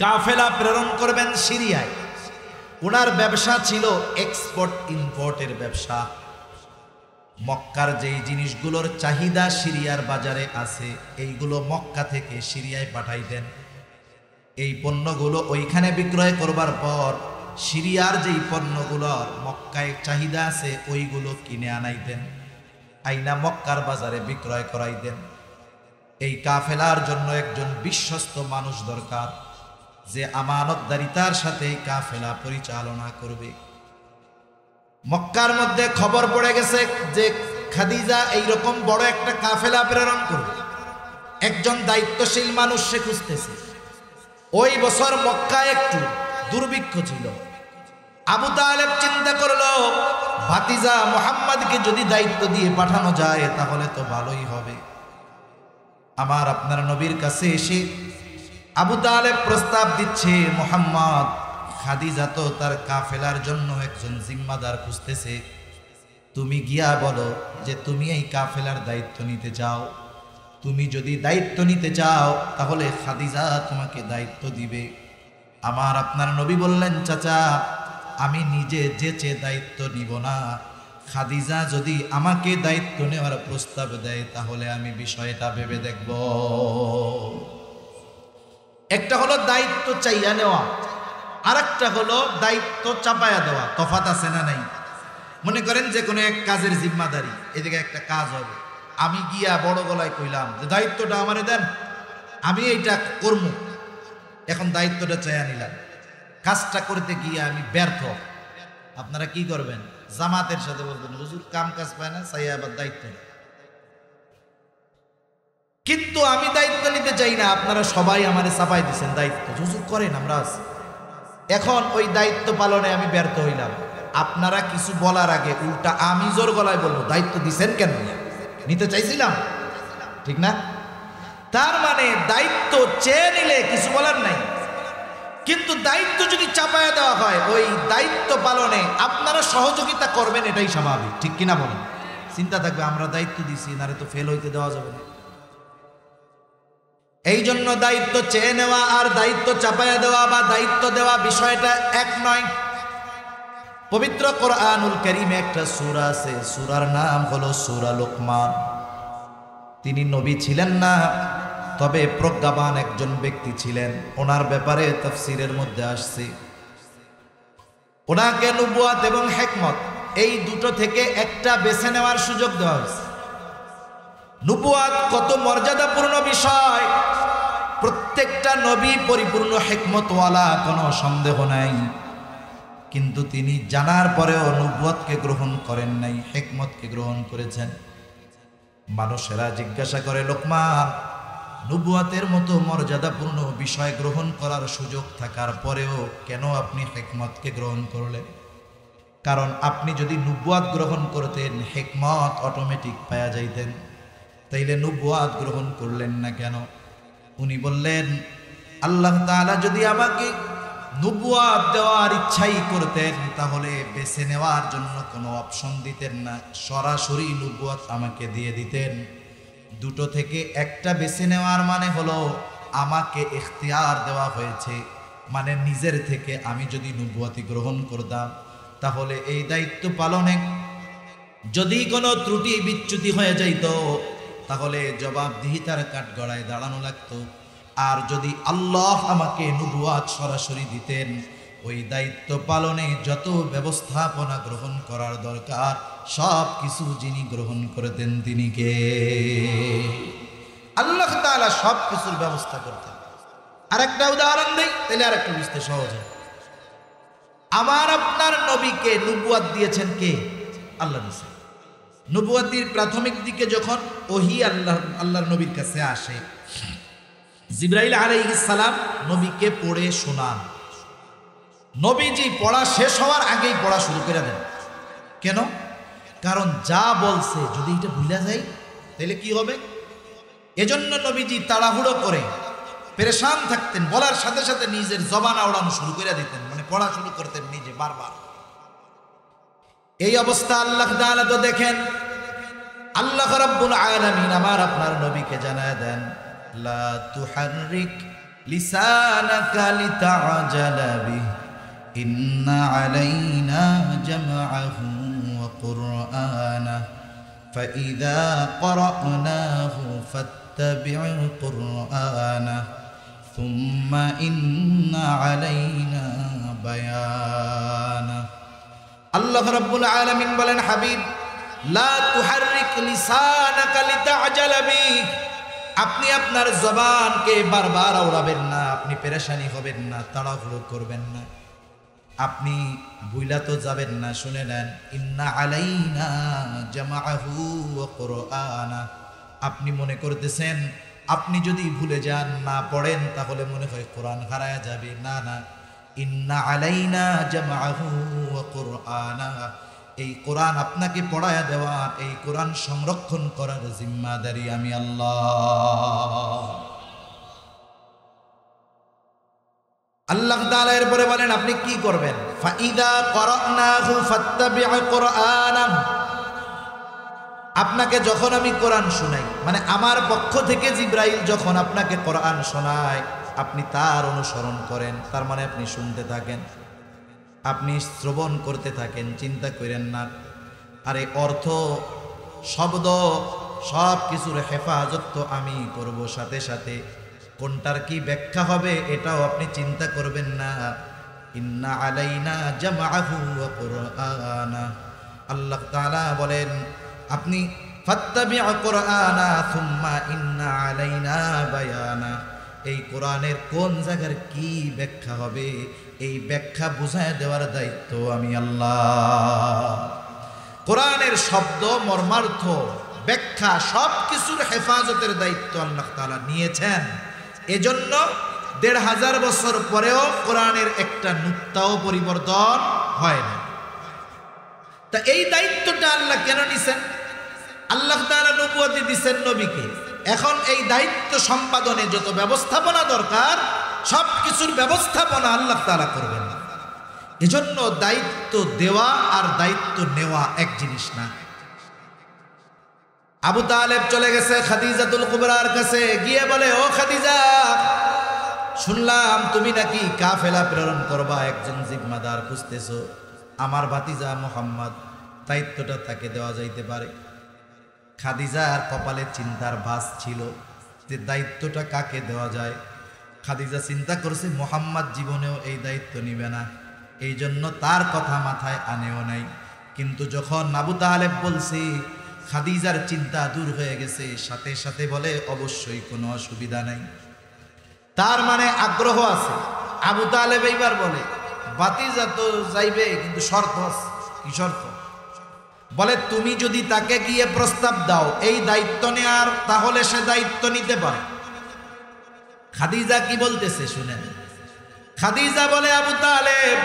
কাফেলা প্রেরণ করবেন সিরিয়ায়। ওনার ব্যবসা ছিল এক্সপোর্ট ইম্পোর্টের ব্যবসা। মক্কার যেই জিনিসগুলোর চাহিদা সিরিয়ার বাজারে আছে, এইগুলো মক্কা থেকে সিরিয়ায় পাঠাইতেন। এই পণ্যগুলো ওইখানে বিক্রয় করবার পর সিরিয়ার যেই পণ্যগুলোর মক্কায় চাহিদা আছে, ওইগুলো কিনে আনাইতেন, আইনা মক্কার বাজারে বিক্রয় করাইতেন। এই কাফেলার জন্য একজন বিশ্বস্ত মানুষ দরকার, যে আমানতদারিতার সাথে এই কাফেলা পরিচালনা করবে। মক্কার মধ্যে খবর পড়ে গেছে যে খাদিজা এইরকম বড় একটা কাফেলা প্রেরণ করবে, একজন দায়িত্বশীল মানুষ সে খুঁজতেছে। ওই বছর মক্কায় একটু দুর্ভিক্ষ ছিল। আবু তালেব চিন্তা করলো, ভাতিজা মুহাম্মদকে যদি দায়িত্ব দিয়ে পাঠানো যায় তাহলে তো ভালোই হবে। আমার আপনার নবীর কাছে এসে আবু তালেব প্রস্তাব দিচ্ছে, মুহাম্মদ, খাদিজা তো তার কাফেলার জন্য একজন জিম্মাদার খুঁজতেছে, তুমি গিয়া বলো যে তুমি এই কাফেলার দায়িত্ব নিতে চাও। তুমি যদি দায়িত্ব নিতে চাও তাহলে খাদিজা তোমাকে দায়িত্ব দিবে। আমার আপনার নবী বললেন, চাচা, আমি নিজে যেচে দায়িত্ব নিব না। খাদিজা যদি আমাকে দায়িত্ব নেওয়ার প্রস্তাব দেয় তাহলে আমি বিষয়টা ভেবে দেখব। একটা হলো দায়িত্ব চাইয়া নেওয়া, আর একটা হলো দায়িত্ব চাপায়া দেওয়া। তফাৎ আছে না নাই? মনে করেন যে কোনো এক কাজের জিম্মাদারি, এদিকে একটা কাজ হবে, আমি গিয়া বড় গলায় কইলাম যে দায়িত্বটা আমারে দেন, আমি এইটা করব। এখন দায়িত্বটা চাইয়া নিলাম, কাজটা করতে গিয়ে আমি ব্যর্থ। আপনারা কি করবেন? জামাতের সাথে বলবেন, হুজুর কাম কাজ পায় না, চাইয়া আবার দায়িত্ব নেই। কিন্তু আমি দায়িত্ব নিতে চাই না, আপনারা সবাই আমারে চাপাই দিচ্ছেন দায়িত্ব, হুজুর করেন, আমরা আছি। এখন ওই দায়িত্ব পালনে আমি ব্যর্থ হইলাম। আপনারা কিছু বলার আগে উল্টা আমি জোর গলায় বলবো, দায়িত্ব দিচ্ছেন কেন? নিতে চাইছিলাম, ঠিক না? তার মানে দায়িত্ব চেয়ে নিলে কিছু বলার নাই, কিন্তু দায়িত্ব যদি চাপায়া দেওয়া হয় ওই দায়িত্ব পালনে আপনারা সহযোগিতা করবেন, এটাই স্বাভাবিক, ঠিক কিনা বলেন? চিন্তা থাকবে আমরা দায়িত্ব দিছি, নারে তো ফেল হইতে দেওয়া যাবে না। এই জন্য দায়িত্ব চেয়ে নেওয়া আর দায়িত্ব চাপায়া দেওয়া বা দায়িত্ব দেওয়া বিষয়টা এক নয়। পবিত্র কোরআনুল কারীমে একটা সূরা আছে, সূরার নাম হলো সূরা লোকমান। তিনি নবী ছিলেন না, তবে প্রজ্ঞাবান একজন ব্যক্তি ছিলেন। ওনার ব্যাপারে তাফসীরের মধ্যে আসছে, ওনাকে নবুয়াত এবং হিকমত এই দুটো থেকে একটা বেছে নেওয়ার সুযোগ দেওয়া হয়েছে। নবুয়াত কত মর্যাদাপূর্ণ বিষয়, প্রত্যেকটা নবী পরিপূর্ণ হিকমতওয়ালা, কোনো সন্দেহ নাই। কিন্তু তিনি জানার পরেও নবুয়াতকে গ্রহণ করেন নাই, হিকমতকে গ্রহণ করেছেন। মানুষেরা জিজ্ঞাসা করে, লোকমান, নবুয়াতের মতো মর্যাদাপূর্ণ বিষয় গ্রহণ করার সুযোগ থাকার পরেও কেন আপনি হিকমতকে গ্রহণ করলেন? কারণ আপনি যদি নবুয়াত গ্রহণ করতেন হিকমত অটোমেটিক পাওয়া যাইতেন, তাইলে নবুয়াত গ্রহণ করলেন না কেন? উনি বললেন, আল্লাহ তাআলা যদি আমাকে নবুয়াত দেওয়ার ইচ্ছাই করতেন তাহলে বেছে নেওয়ার জন্য কোনো অপশন দিতেন না, সরাসরি নবুয়াত আমাকে দিয়ে দিতেন। দুটো থেকে একটা বেছে নেওয়ার মানে হলো আমাকে ইখতিয়ার দেওয়া হয়েছে, মানে নিজের থেকে আমি যদি নবুয়াতি গ্রহণ করতাম তাহলে এই দায়িত্ব পালনে যদি কোনো ত্রুটি বিচ্যুতি হয়ে যাইত তাহলে জবাবদিহিতার কাঠগড়ায় দাঁড়ানো লাগতো। আর যদি আল্লাহ আমাকে নবুয়াত সরাসরি দিতেন, ওই দায়িত্ব পালনে যত ব্যবস্থাপনা গ্রহণ করার দরকার সব কিছু যিনি গ্রহণ করতেন তিনি কে? আল্লাহ তাআলা সব কিছুর ব্যবস্থা করতেন। আরেকটা উদাহরণ দেই, তাহলে আরেকটা বুঝতে সহজ হয়। আমার আপনার নবীকে নবুয়াত দিয়েছেন কে? আল্লাহ দিয়েছেন। নবুয়াতির প্রাথমিক দিকে যখন ওহী আল্লাহর নবীর কাছে আসে, জিবরাইল আলাইহিস সালাম নবীকে পড়ে শোনান। নবীজি পড়া শেষ হওয়ার আগেই পড়া শুরু করে দেন। কেন? কারণ যা বলছে যদি এটা ভুলে যায় তাহলে কি হবে? এজন্য নবীজি তাড়াহুড়ো করে পেরেশান থাকতেন, বলার সাথে সাথে নিজের জবান আওড়ানো শুরু করে দিতেন, মানে পড়া শুরু করতেন নিজে বারবার। এই অবস্থা আল্লাহ তাআলা তো দেখেন। আল্লাহ রাব্বুল আলামিন আমার আপনার নবীকে জানায় দেন, লা তুহাররিক লিসানাকা লিতাআজালা বিহি ইন্না আলাইনা জামআহু ওয়া কুরআনাহু ফাইযা ক্বরানাহু ফাত্তাবি' কুরআনাহু সুম্মা ইন্না আলাইনা বায়ানাহু। আল্লাহ রাব্বুল আলামিন বলেন, হাবিব, লা তুহাররিক লিসানাকা লিতাআজালা বিহি, আপনি আপনার জবানকে বারবার আওড়াবেন না, আপনি পেরেশানি হবেন না, তাড়াহুড়ো করবেন না। আপনি ভুইলা তো যাবেন না, শুনে নেন, ইন্না আলাইনা জামাআহু ওয়া কুরআনা। আপনি মনে করতেছেন আপনি যদি ভুলে যান, না পড়েন, তাহলে মনে হয় কোরআন হারায়া যাবে। না না, ইন্না আলাইনা জামাআহু ওয়া কুরআনা, এই কোরআন আপনাকে পড়ায়া দেওয়ার, এই কোরআন সংরক্ষণ করার জিম্মাদারি আমি আল্লাহ। আল্লাহ তাআলা এরপরে বলেন আপনি কি করবেন, ফাইদা করানাহু ফাত্তাবি' কুরআনাহু। আপনাকে যখন আমি কোরআন শোনাই, মানে আমার পক্ষ থেকে জিবরাইল যখন আপনাকে কোরআন শোনায়, আপনি তার অনুসরণ করেন। তার মানে আপনি শুনতে থাকেন, আপনি শ্রবণ করতে থাকেন, চিন্তা করেন না। আরে অর্থ, শব্দ, সব কিছুর হেফাজত তো আমি করব, সাথে সাথে কোনটার কি ব্যাখ্যা হবে এটাও আপনি চিন্তা করবেন না। ইন্না আলাইনা জামাআহু ওয়া কুরআনা। আল্লাহ তাআলা বলেন আপনি ফাত্তাবি' কুরআনা সুম্মা ইন্না আলাইনা বায়ানা। এই কোরআনের কোন জায়গার কি ব্যাখ্যা হবে, এই ব্যাখ্যা বুঝায় দেওয়ার দায়িত্ব আমি আল্লাহ। কোরআনের শব্দ, মর্মার্থ, ব্যাখ্যা সব কিছুর হেফাজতের দায়িত্ব আল্লাহ তাআলা নিয়েছেন। এজন্য ১৫০০ বছর পরেও কোরআনের একটা নুক্তাও পরিবর্তন হয় না। তা এই দায়িত্বটা আল্লাহ কেন নিছেন? আল্লাহ তাআলা নবুয়তি দিচ্ছেন নবীকে। এখন এই দায়িত্ব সম্পাদনে যত ব্যবস্থাপনা দরকার, সব কিছুর ব্যবস্থাপনা আল্লাহ তাআলা করবেন। এজন্য দায়িত্ব দেওয়া আর দায়িত্ব নেওয়া এক জিনিস না। আবু তালেব চলে গেছে খাদিজাতুল কুবরার কাছে, গিয়ে বলে, ও খাদিজা, শুনলাম তুমি নাকি কাফেলা প্রেরণ করবা, একজন জিম্মাদার খুঁজতেছো। আমার ভাতিজা মুহাম্মদ, দায়িত্বটা তাকে দেওয়া যাইতে পারে। খাদিজার কপালে চিন্তার ভাঁজ ছিল যে দায়িত্বটা কাকে দেওয়া যায়। খাদিজা চিন্তা করছে মুহাম্মদ জীবনেও এই দায়িত্ব নিবে না, এই জন্য তার কথা মাথায় আনেও নাই। কিন্তু যখন আবু তালেব বলছে, খাদিজার চিন্তা দূর হয়ে গেছে, সাথে সাথে বলে অবশ্যই কোনো অসুবিধা নাই। তার মানে আগ্রহ আছে। আবু তালেব এইবার বলে, ভাতিজা তো যাইবে, কিন্তু শর্ত আছে। কি শর্ত? বলে তুমি যদি তাকে গিয়ে প্রস্তাব দাও এই দায়িত্ব নেয়ার, তাহলে সে দায়িত্ব নিতে পারে। খাদিজা কি বলতেছে শুনেন। খাদিজা বলে, আবু তালেব,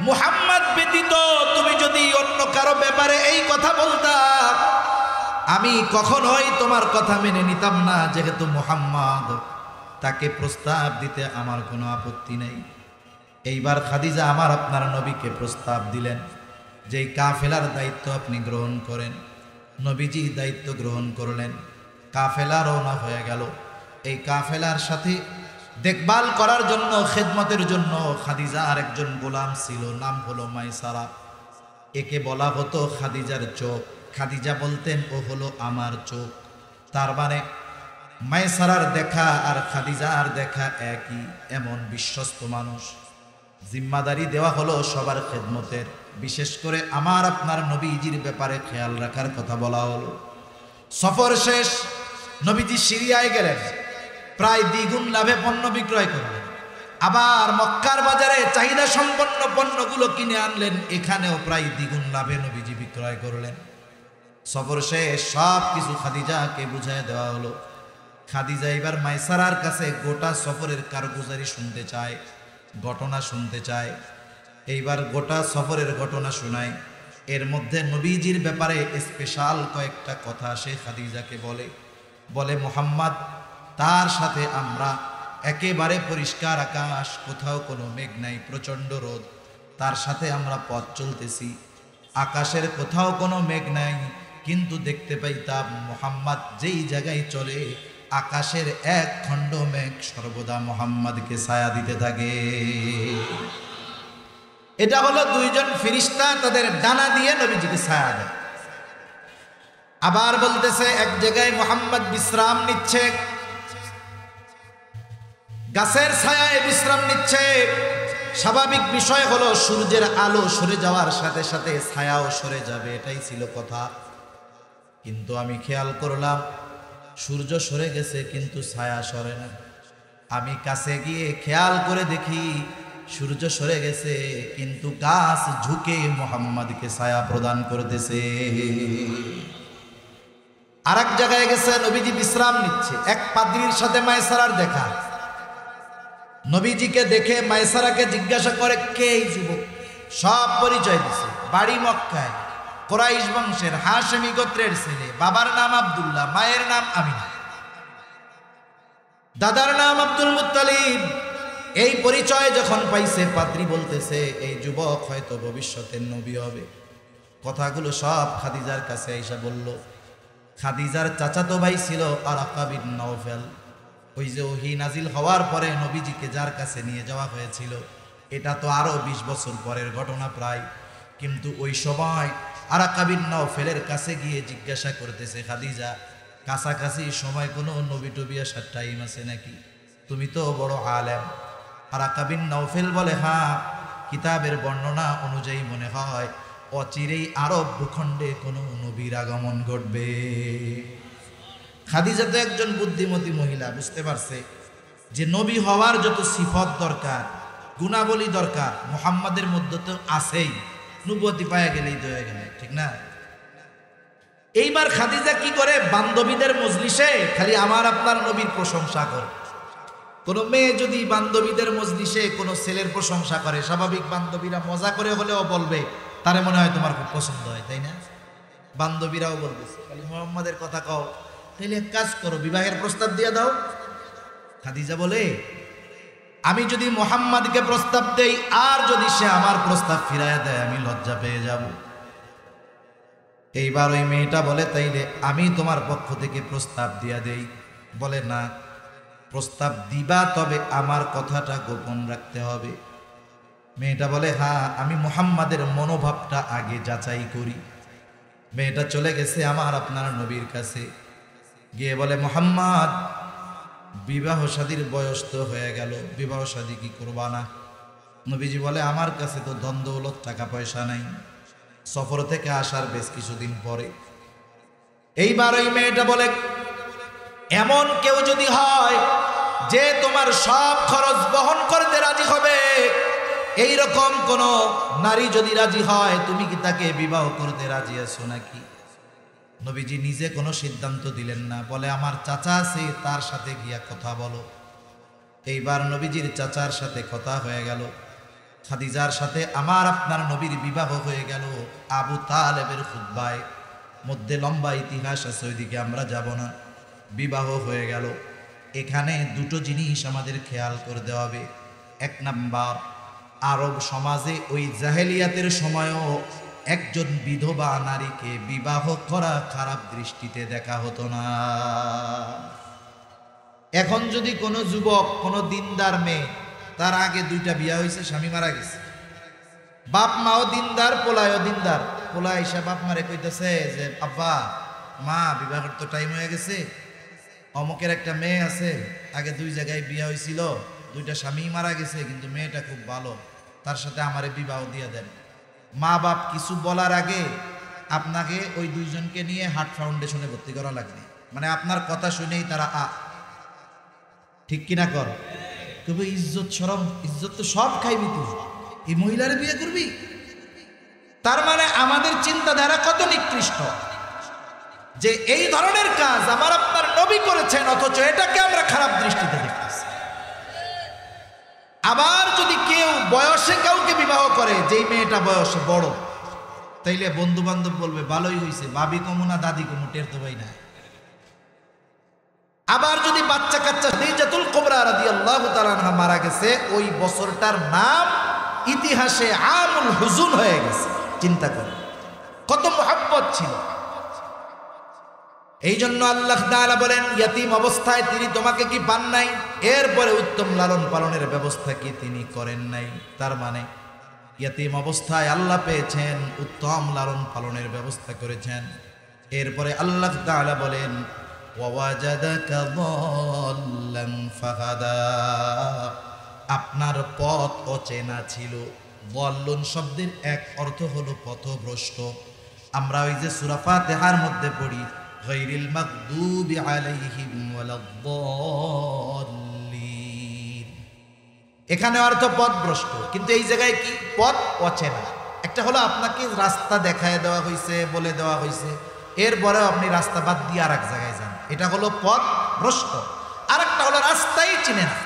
মুহাম্মদ ব্যতীত তুমি যদি অন্য কারো ব্যাপারে এই কথা বলতা, আমি কখনোই তোমার কথা মেনে নিতাম না। যেহেতু মুহাম্মদ, তাকে প্রস্তাব দিতে আমার কোনো আপত্তি নেই। এইবার খাদিজা আমার আপনার নবীকে প্রস্তাব দিলেন যে কাফেলার দায়িত্ব আপনি গ্রহণ করেন। নবীজি দায়িত্ব গ্রহণ করলেন, কাফেলা রওনা হয়ে গেল। এই কাফেলার সাথে দেখভাল করার জন্য, খেদমতের জন্য খাদিজা আর একজন গোলাম ছিল, নাম হলো মাইসারা। একে বলা হতো খাদিজার চোখ। খাদিজা বলতেন ও হলো আমার চোখ। তার মানে মাইসারার দেখা আর খাদিজার দেখা একই, এমন বিশ্বস্ত মানুষ। জিম্মাদারি দেওয়া হলো সবার খেদমতের, বিশেষ করে আমার আপনার নবীজির ব্যাপারে খেয়াল রাখার কথা বলা হলো। সফর শেষ, নবীজি সিরিয়ায় গেলেন, প্রায় দ্বিগুণ লাভে পণ্য বিক্রয় করলেন। আবার মক্কার বাজারে চাহিদা সম্পন্ন পণ্যগুলো কিনে আনলেন, এখানেও প্রায় দ্বিগুণ লাভে নবীজি বিক্রয় করলেন। সফর শেষ, সব কিছু খাদিজাকে বুঝিয়ে দেওয়া হলো। খাদিজা এবার মাইসারার কাছে গোটা সফরের কারগুজারি শুনতে চায়, ঘটনা শুনতে চায়। এইবার গোটা সফরের ঘটনা শোনায়। এর মধ্যে নবীজির ব্যাপারে স্পেশাল কয়েকটা কথা সে খাদিজাকে বলে মুহাম্মদ, তার সাথে আমরা একেবারে পরিষ্কার আকাশ, কোথাও কোনো মেঘ নাই, প্রচণ্ড রোদ, তার সাথে আমরা পথ চলতেছি। আকাশের কোথাও কোনো মেঘ নাই, কিন্তু দেখতে পাইতাম মুহাম্মদ যেই জায়গায় চলে, আকাশের এক খণ্ড মেঘ সর্বদা মুহাম্মদকে ছায়া দিতে থাকে। এটা হলো দুইজন ফেরেশতা তাদের ডানা দিয়ে নবীজিকে ছায়া দেয়। আবার বলতেছে এক জায়গায় মুহাম্মদ বিশ্রাম নিচ্ছে, গাছের ছায়ায় বিশ্রাম নিচ্ছে। স্বাভাবিক বিষয় হলো সূর্যের আলো সরে যাওয়ার সাথে সাথে ছায়াও সরে যাবে, এটাই ছিল কথা। কিন্তু আমি খেয়াল করলাম সূর্য সরে গেছে কিন্তু ছায়া সরে না। আমি কাছে গিয়ে খেয়াল করে দেখি সূর্য সরে গেছে, কিন্তু গাছ ঝুঁকে মুহাম্মদকে ছায়া প্রদান করতেছে। আর এক জায়গায় গেছে, নবীজি বিশ্রাম নিচ্ছে, এক পাদ্রীর সাথে মায়সারার দেখা। নবীজিকে দেখে মায়সারাকে জিজ্ঞাসা করে, কে এই যুবক? সব পরিচয় দিছে। বাড়ি মক্কায়, কুরাইশ বংশের, হাশেমি গোত্রের ছেলে, বাবার নাম আব্দুল্লাহ, মায়ের নাম আমিনা, দাদার নাম আব্দুল মুত্তালিব। এই পরিচয় যখন পাইছে, পাদ্রী বলতেছে এই যুবক হয়তো ভবিষ্যতের নবী হবে। কথাগুলো সব খাদিজার কাছে আইসা বলল। খাদিজার চাচাতো ভাই ছিল আরাকা বিন নওফেল। ওই যে ওহী নাজিল হওয়ার পরে নবীজিকে যার কাছে নিয়ে যাওয়া হয়েছিল, এটা তো আরো 20 বছর পরের ঘটনা প্রায়। কিন্তু ওই সময় আরাকা বিন নওফেলের কাছে গিয়ে জিজ্ঞাসা করতেছে, খাদিজা, কাছাকাছি সময় কোনো নবী টবি আসার টাইম আছে নাকি? তুমি তো বড় আলেম। আরাকা বিন নওফেল বলে, হ্যাঁ, কিতাবের বর্ণনা অনুযায়ী মনে হয় অচিরেই আরব ভূখণ্ডে কোনো নবীর আগমন ঘটবে। খাদিজা তো একজন বুদ্ধিমতী মহিলা, বুঝতে পারছে যে নবী হওয়ার যত সিফত দরকার, গুণাবলী দরকার, মুহাম্মাদের মধ্যে তো আছেই। নবুয়তি পায়া গেলেই তো হয়ে গেলে, ঠিক না? এইবার খাদিজা কি করে, বান্ধবীদের মজলিসে খালি আমার আপনার নবীর প্রশংসা করে। কোন মেয়ে যদি বান্ধবীদের মজলিসে কোনো ছেলের প্রশংসা করে, স্বাভাবিক বান্ধবীরা মজা করে হলেও বলবে তারে মনে হয় তোমার খুব পছন্দ হয়, তাই না? বান্ধবীরাও বলতেছে, খালি মুহাম্মাদের কথা কও, তাহলে এক কাজ করো, বিবাহের প্রস্তাব দিয়ে দাও। খাদিজা বলে, আমি যদি মুহাম্মাদকে প্রস্তাব দেই আর যদি সে আমার প্রস্তাব ফিরাইয়া দেয়, আমি লজ্জা পেয়ে যাব। এইবার ওই মেয়েটা বলে, তাইলে আমি তোমার পক্ষ থেকে প্রস্তাব দিয়া দেই। বলে, না, প্রস্তাব দিবা, তবে আমার কথাটা গোপন রাখতে হবে। মেয়েটা বলে, হ্যাঁ, আমি মুহাম্মাদের মনোভাবটা আগে যাচাই করি। মেয়েটা চলে গেছে আমার আপনার নবীর কাছে, গিয়ে বলে, মুহাম্মদ, বিবাহ শাদীর বয়স তো হয়ে গেল, বিবাহ শাদী কি করবা না? নবীজি বলে, আমার কাছে তো ধন দৌলত টাকা পয়সা নাই, সফর থেকে আসার বেশ কিছুদিন পরে। এইবার ওই মেয়েটা বলে, এমন কেউ যদি হয় যে তোমার সব খরচ বহন করতে রাজি হবে, এই রকম কোন নারী যদি রাজি হয়, তুমি কি তাকে বিবাহ করতে রাজি আছো নাকি? নবীজি নিজে কোনো সিদ্ধান্ত দিলেন না, বলে, আমার চাচা আছে, তার সাথে গিয়া কথা বলো। এইবার নবীজির চাচার সাথে কথা হয়ে গেল। খাদিজার সাথে আমার আপনার নবীর বিবাহ হয়ে গেল আবু তালেবের খুতবায়। মধ্যে লম্বা ইতিহাস আছে, ওইদিকে আমরা যাব না। বিবাহ হয়ে গেল। এখানে দুটো জিনিস আমাদের খেয়াল করতে হবে। এক নাম্বার, আরব সমাজে ওই জাহেলিয়াতের সময়ও একজন বিধবা নারীকে বিবাহ করা খারাপ দৃষ্টিতে দেখা হতো না। এখন যদি কোনো যুবক, কোনো দিনদার মেয়ে, তার আগে 2টা বিয়া হয়েছে, স্বামী মারা গেছে, বাপ মাও দিনদার, পোলায়ও দিনদার, পোলা এসে বাপ মারে কইতেছে যে, আব্বা, মা, বিবাহের তো টাইম হয়ে গেছে, অমুকের একটা মেয়ে আছে, আগে 2 জায়গায় বিয়া হয়েছিল, 2টা স্বামী মারা গেছে, কিন্তু মেয়েটা খুব ভালো, তার সাথে আমারে বিবাহ দিয়ে দেন। মা বাপ কিছু বলার আগে আপনাকে ওই 2 জনকে নিয়ে হার্ট ফাউন্ডেশনে ভর্তি করা লাগবে। মানে আপনার কথা শুনেই তারা ঠিক কিনা কর। তবে ইজ্জত শরম, ইজ্জত তো সব খাইবি তুই, এই মহিলার বিয়ে করবি? তার মানে আমাদের চিন্তাধারা কত নিকৃষ্ট যে এই ধরনের কাজ আমার আপনার নবী করেছেন, অথচ এটাকে আমরা খারাপ দৃষ্টিতে দেখতেছি। আবার যদি কেউ বয়সে কাউকে বিবাহ করে, যেই মেয়েটা বয়সে বড়, তাইলে বন্ধু বান্ধব বলবে ভালোই হয়েছে, ভাবি কমু না দাদি কমু টের তো ভাই না। আবার যদি বাচ্চা কাচ্চা, খাদিজাতুল কুবরা রাদিয়াল্লাহু তাআলা আনহা মারা গেছে, ওই বছরটার নাম ইতিহাসে আমুল হুজুন হয়ে গেছে। চিন্তা করুন কত মুহাব্বত ছিল। এই জন্য আল্লাহ তাআলা বলেন, ইয়াতীম অবস্থায় তিনি তোমাকে কি পান নাই? এরপরে উত্তম লালন পালনের ব্যবস্থা কি তিনি করেন নাই? তার মানে ইয়াতীম অবস্থায় আল্লাহ পেয়েছেন, উত্তম লালন পালনের ব্যবস্থা করেছেন। এরপরে আল্লাহ তাআলা বলেন, ওয়াওয়াজাদাকা যাল্লান ফাহাদা, আপনার পথ অচেনা ছিল। যাল্লুন শব্দের এক অর্থ হলো পথভ্রষ্ট। আমরা ওই যে সূরা ফাতিহার মধ্যে পড়ি, গায়রিল মাগদুবি আলাইহিম ওয়ালাদ-দাল্লিন, এখানে অর্থ পথভ্রষ্ট, কিন্তু এই জায়গায় কি পথ অচেনা। একটা হলো আপনাকে রাস্তা দেখায় দেওয়া হয়েছে, বলে দেওয়া হয়েছে, এরপরেও আপনি রাস্তা বাদ দিয়ে আর এক জায়গায় যান, এটা হলো পথ ভ্রষ্ট। আর একটা হলো রাস্তাই চিনে না,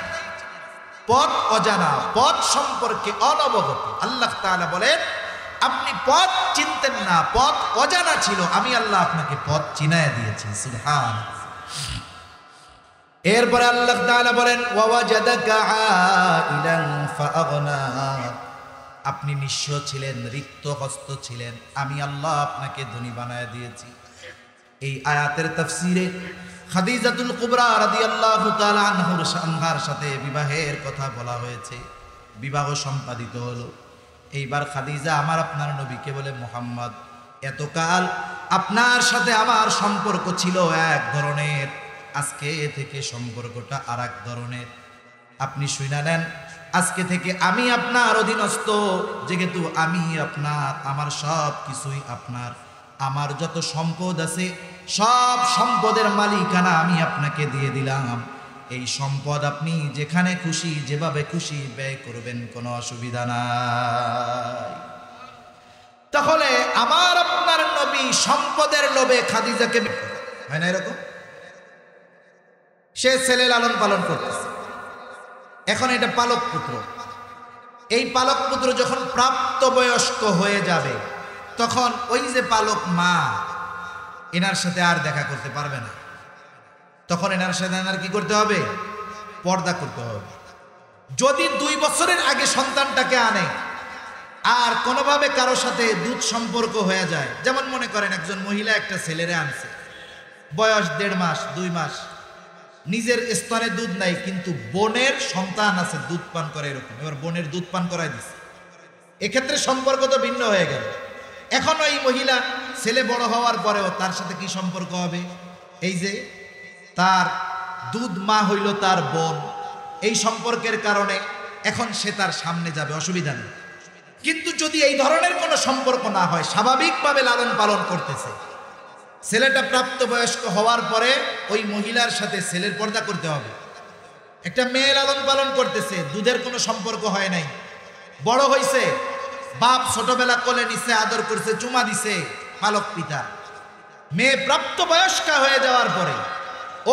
পথ অজানা, পথ সম্পর্কে অনবগত। আল্লাহ তাআলা বলেন আপনি পথ চিনতেন না, পথ অজানা ছিল, আমি আল্লাহ আপনাকে পথ চিনায় দিয়েছি। সুবহান। এরপরে আল্লাহ তাআলা বলেন ওয়াওয়াজাদাকা আইলান ফাআগনা, আপনি নিঃস্ব ছিলেন, রিক্ত হস্ত ছিলেন, আমি আল্লাহ আপনাকে ধনী বানায় দিয়েছি। এই আয়াতের তাফসীরে খাদিজাতুল কুবরা রাদিয়াল্লাহু তাআলা আনহার সাথে বিবাহের কথা বলা হয়েছে, বিবাহ সম্পাদিত হলো। এইবার খাদিজা আমার আপনার নবীকে বলে মুহাম্মদ, এতকাল আপনার সাথে আমার সম্পর্ক ছিল এক ধরনের, আজকে থেকে সম্পর্কটা আর এক ধরনের। আপনি শুনে নেন, আজকে থেকে আমি আপনার অধীনস্থ, যেহেতু আমি আপনার, আমার সব কিছুই আপনার, আমার যত সম্পদ আছে সব সম্পদের মালিকানা আমি আপনাকে দিয়ে দিলাম। এই সম্পদ আপনি যেখানে খুশি যেভাবে খুশি ব্যয় করবেন, কোনো অসুবিধা নাই। তাহলে আমার আপনার নবী সম্পদের লোভে খাদিজাকে, হয় না এরকম? সে ছেলে লালন পালন করতেছে, এখন এটা পালক পুত্র। এই পালক পুত্র যখন প্রাপ্তবয়স্ক হয়ে যাবে, তখন ওই যে পালক মা, এনার সাথে আর দেখা করতে পারবে না। তখন এনার সাথে এনার কি করতে হবে? পর্দা করতে হবে। যদি 2 বছরের আগে সন্তানটাকে আনে আর কোনোভাবে কারো সাথে দুধ সম্পর্ক হয়ে যায়, যেমন মনে করেন একজন মহিলা একটা ছেলেরে আনছে, বয়স 1.5 মাস 2 মাস, নিজের স্তনে দুধ নাই, কিন্তু বোনের সন্তান আছে, দুধ পান করে এরকম, এবার বোনের দুধ পান করাই দিছে, এক্ষেত্রে সম্পর্ক তো ভিন্ন হয়ে গেল। এখন ওই মহিলা ছেলে বড় হওয়ার পরেও তার সাথে কি সম্পর্ক হবে? এই যে তার দুধ মা হইল তার বোন, এই সম্পর্কের কারণে এখন সে তার সামনে যাবে, অসুবিধা নেই। কিন্তু যদি এই ধরনের কোনো সম্পর্ক না হয়, স্বাভাবিকভাবে লালন পালন করতেছে, ছেলেটা প্রাপ্তবয়স্ক হওয়ার পরে ওই মহিলার সাথে ছেলের পর্দা করতে হবে। একটা মেয়ে লালন পালন করতেছে, দুধের কোনো সম্পর্ক হয় নাই, বড় হইছে, বাপ ছোটবেলা কোলে নিছে, আদর করছে, চুমা দিছে পালক পিতা। মেয়ে প্রাপ্তবয়স্কা হয়ে যাওয়ার পরে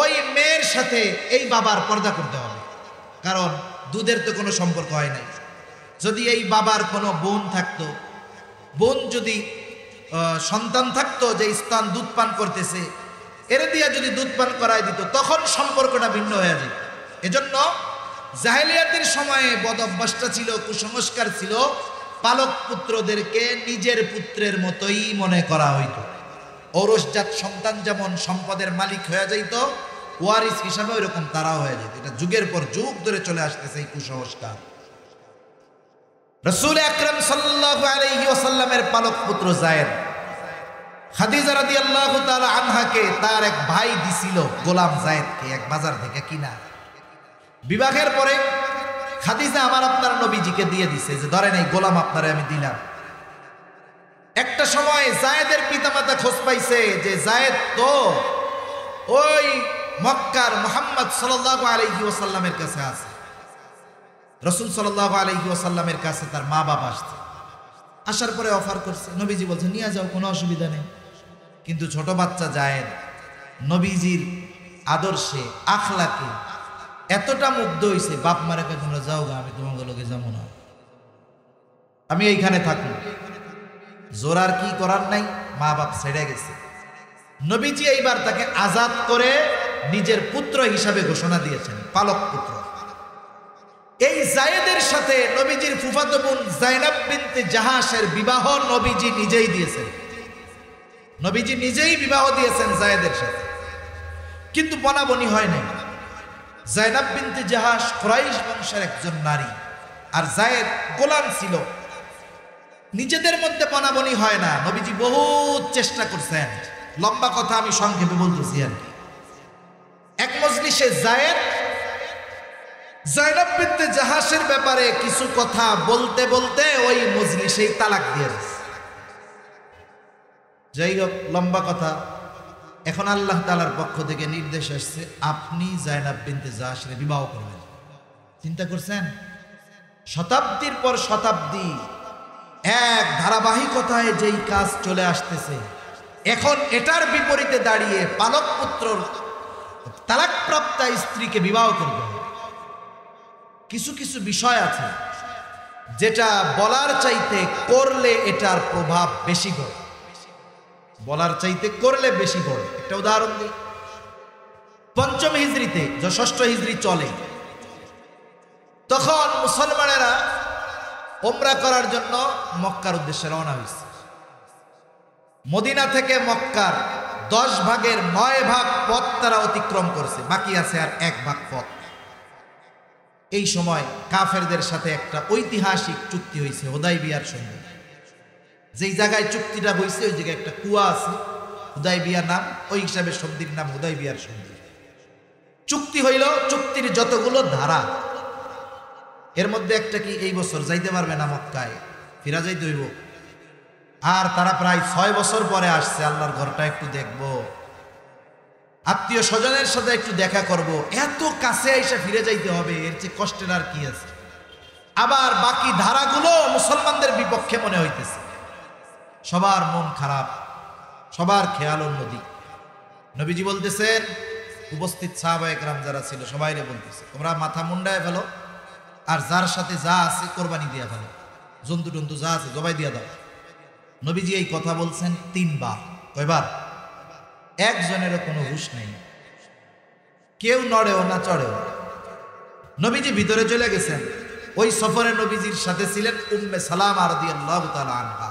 ওই মেয়ের সাথে এই বাবার পর্দা করতে হবে, কারণ দুধের তো কোনো সম্পর্ক হয় নাই। যদি এই বাবার কোনো বোন থাকতো, বোন যদি সন্তান থাকতো যে স্তন দুধ পান করতেছে, এর দিয়া যদি দুধ পান করায় দিত, তখন সম্পর্কটা ভিন্ন হয়ে যেত। এজন্য জাহেলিয়াতের সময়ে বদ অভ্যাসটা ছিল, কুসংস্কার ছিল, পালক পুত্রদেরকে নিজের পুত্রের মতোই মনে করা হইত। ঔরসজাত সন্তান যেমন সম্পদের মালিক হয়ে যাইত, ওয়ারিস হিসাবে ওইরকম তারাও হয়ে যেত। এটা যুগের পর যুগ ধরে চলে আসতেছে এই কুসংস্কার। রাসূল আকরাম সাল্লাল্লাহু আলাইহি ওয়াসাল্লামের পালক পুত্র যায়েদ, খাদিজা রাদিয়াল্লাহু তাআলা আনহাকে তার এক ভাই দিছিল গোলাম যায়েদকে, এক বাজার থেকে কিনা। বিবাহের পরে খাদিজা আমার আপনার নবীজিকে দিয়ে দিছে যে ধরেন এই গোলাম আপনারে আমি দিলাম। একটা সময় যায়েদের পিতামাতা খোঁজ পাইছে যে যায়েদ তো ওই মক্কার মুহাম্মদ সাল্লাল্লাহু আলাইহি ওয়াসাল্লামের কাছে আছে। রাসূল সাল্লাল্লাহু আলাইহি ওয়াসাল্লামের কাছে তার মা বাবা আসছে, আসার পরে অফার করছে, নবীজি বলছে নিয়ে যাও, কোনো অসুবিধা নেই। কিন্তু ছোট বাচ্চা যায়েদ নবীজির আদর্শে আখলাকে এতটা মুগ্ধ হইছে, বাপ মারে কে তোমরা যাও গা, আমি তোমাদের লগে যাবো না, আমি এইখানে থাকবো। জোরার কি করার নাই, মা বাপ ছেড়ে গেছে। নবীজি এইবার তাকে আজাদ করে নিজের পুত্র হিসাবে ঘোষণা দিয়েছেন, পালক পুত্র। এই যায়েদের সাথে নবীজির ফুফাতো বোন যায়নাব বিনতে জাহাশের বিবাহ নবীজি নিজেই দিয়েছেন, নবীজি নিজেই বিবাহ দিয়েছেন যায়েদের সাথে, কিন্তু বনাবনি হয় নাই। যায়নাব বিনতে জাহাশ কুরাইশ বংশের একজন নারী, আর যায়েদ গোলাম ছিল, নিজেদের মধ্যে বনাবনি হয় না। নবীজি বহুত চেষ্টা করছেন, লম্বা কথা আমি সংক্ষেপে বলতেছি আর কি। এক মজলিসে যায়নাব বিনতে জাহাশের ব্যাপারে কিছু কথা বলতে বলতে ওই মজলিসেই তালাক দিয়ে দিয়েছে। যাই হোক, লম্বা কথা। এখন আল্লাহ তাআলার পক্ষ থেকে নির্দেশ আসছে, আপনি যায়নাব বিনতে জাহাশের বিবাহ করবেন। চিন্তা করছেন? শতাব্দীর পর শতাব্দী এক ধারাবাহিকতায় যেই কাজ চলে আসতেছে, এখন এটার বিপরীতে দাঁড়িয়ে পালক পুত্র তালাকপ্রাপ্ত স্ত্রীকে বিবাহ করবে। কিছু কিছু বিষয় আছে যেটা বলার চাইতে করলে এটার প্রভাব বেশি পড়ে, বলার চাইতে করলে বেশি পড়ে। একটা উদাহরণ দিই, পঞ্চম হিজরিতে, ষষ্ঠ হিজরি চলে, তখন মুসলমানেরা ওমরা করার জন্য মক্কার উদ্দেশ্যে রওনা হয়েছে। মদিনা থেকে মক্কার 10 ভাগের 9 ভাগ পথ তারা অতিক্রম করছে, বাকি আছে আর 1 ভাগ পথ। এই সময় কাফেরদের সাথে একটা ঐতিহাসিক চুক্তি হয়েছে, হুদাইবিয়ার সন্ধি। যেই জায়গায় চুক্তিটা হয়েছে ওই জায়গায় একটা কুয়া আছে, হুদাইবিয়া নাম, ওই হিসাবে সন্ধির নাম হুদাইবিয়ার সন্ধি। চুক্তি হইল, চুক্তির যতগুলো ধারা, এর মধ্যে একটা কি এই বছর যাইতে পারবে না মক্কায়, ফিরা যাইতে হইব। আর তারা প্রায় 6 বছর পরে আসছে, আল্লাহর ঘরটা একটু দেখবো, আত্মীয় স্বজনের সাথে একটু দেখা করব, এত কাছে এসে ফিরে যাইতে হবে, এর চেয়ে কষ্টের আর কি আছে। আবার বাকি ধারাগুলো মুসলমানদের বিপক্ষে মনে হইতেছে, সবার মন খারাপ, সবার খেয়াল অন্যদিক। নবীজি বলতেছেন, উপস্থিত সাহাবায়ে কেরাম যারা ছিল সবাইরে বলতেছে, তোমরা মাথা মুন্ডায় ফেলো, আর যার সাথে যা আছে কোরবানি দিয়া ফেলো, জন্তু টন্তু যা আছে জবাই দিয়া দাও। নবীজি এই কথা বলছেন 3 বার। কয়বার? একজনেরও কোনো হুঁশ নেই, কেউ নড়েও না চড়েও। নবীজি ভিতরে চলে গেছেন। ওই সফরে নবীজির সাথে ছিলেন উম্মে সালামা রাদিয়াল্লাহু তাআলা আনহা।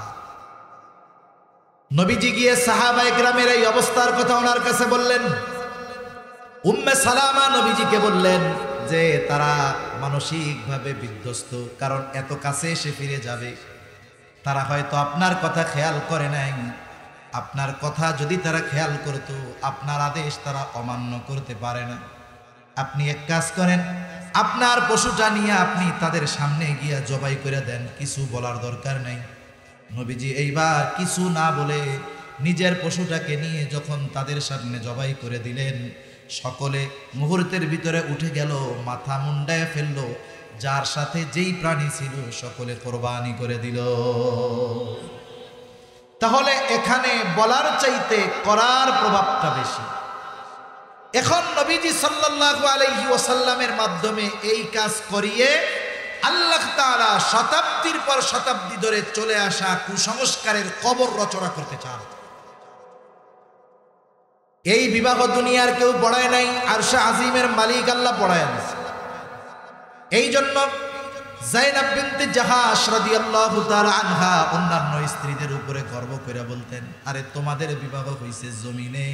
নবীজি গিয়ে সাহাবায়ে কেরামের এই অবস্থার কথা ওনার কাছে বললেন। উম্মে সালামা নবীজিকে বললেন যে তারা মানসিকভাবে বিধ্বস্ত, কারণ এত কাছে এসে ফিরে যাবে, তারা হয়তো আপনার কথা খেয়াল করে নাই। আপনার কথা যদি তারা খেয়াল করতো, আপনার আদেশ তারা অমান্য করতে পারে না। আপনি এক কাজ করেন, আপনার পশুটা নিয়ে আপনি তাদের সামনে গিয়া জবাই করে দেন, কিছু বলার দরকার নেই। নবীজি এইবার কিছু না বলে নিজের পশুটাকে নিয়ে যখন তাদের সামনে জবাই করে দিলেন, সকলে মুহূর্তের ভিতরে উঠে গেল, মাথা মুন্ডায় ফেললো, যার সাথে যেই প্রাণী ছিল সকলে কোরবানি করে দিল। তাহলে এখানে বলার চাইতে করার প্রভাবটা বেশি। এখন নবীজি সাল্লাল্লাহু আলাইহি ওয়াসাল্লামের মাধ্যমে এই কাজ করিয়ে আল্লাহ তাআলা শতাব্দীর পর শতাব্দী ধরে চলে আসা কুসংস্কারের কবর রচনা করতে চান। এই বিবাহ দুনিয়ার কেউ পড়ায় নাই, আরশে আজিমের মালিক আল্লাহ পড়ায় আনছে। এই জন্য যায়েনব বিনতে জাহাশ রাদিয়াল্লাহু তাআলা আনহা অন্যান্য স্ত্রীদের উপরে গর্ব করে বলতেন, আরে তোমাদের বিবাহ হইছে জমিনে,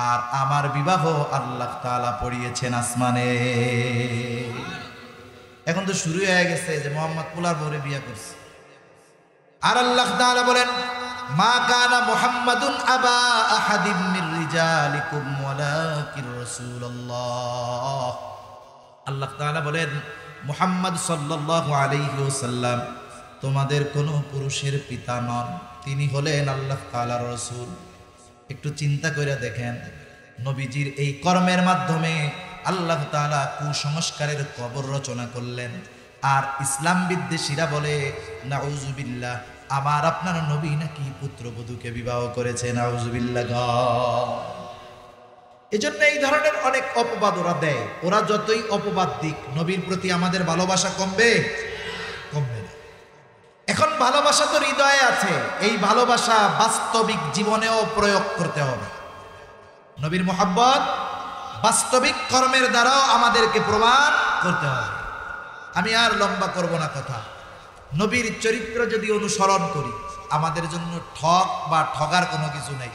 আর আমার বিবাহ আল্লাহ তাআলা পড়িয়েছেন আসমানে। এখন তো শুরু হয়ে গেছে যে মুহাম্মদ পোলার বউরে বিয়ে করছে, আর আল্লাহ তাআলা বলেন, মা কানা মুহাম্মাদুন আবা আহাদিম মির রিজালিকুম ওয়ালাকির রাসূলুল্লাহ। আল্লাহ তাআলা বলেন, মুহাম্মদ সাল্লাল্লাহু আলাইহি ওয়াসাল্লাম তোমাদের কোনো পুরুষের পিতা নন, তিনি হলেন আল্লাহ তাআলার রাসূল। একটু চিন্তা করে দেখেন, নবীজির এই কর্মের মাধ্যমে আল্লাহ তাআলা কুসংস্কারের কবর রচনা করলেন। আর ইসলাম বিদ্বেষীরা বলে, নাউজুবিল্লাহ, আমার আপনার নবী নাকি পুত্রবধূকে বিবাহ করেছে, নাউজুবিল্লাহ। এজন্য এই ধরনের অনেক অপবাদ ওরা দেয়। ওরা যতই অপবাদ দিক, নবীর প্রতি আমাদের ভালোবাসা কমবে? কমবে না। এখন ভালোবাসা তো হৃদয়ে আছে, এই ভালোবাসা বাস্তবিক জীবনেও প্রয়োগ করতে হবে। নবীর মুহাব্বত বাস্তবিক কর্মের দ্বারাও আমাদেরকে প্রমাণ করতে হবে। আমি আর লম্বা করব না কথা। নবীর চরিত্র যদি অনুসরণ করি, আমাদের জন্য ঠক বা ঠগার কোনো কিছু নেই।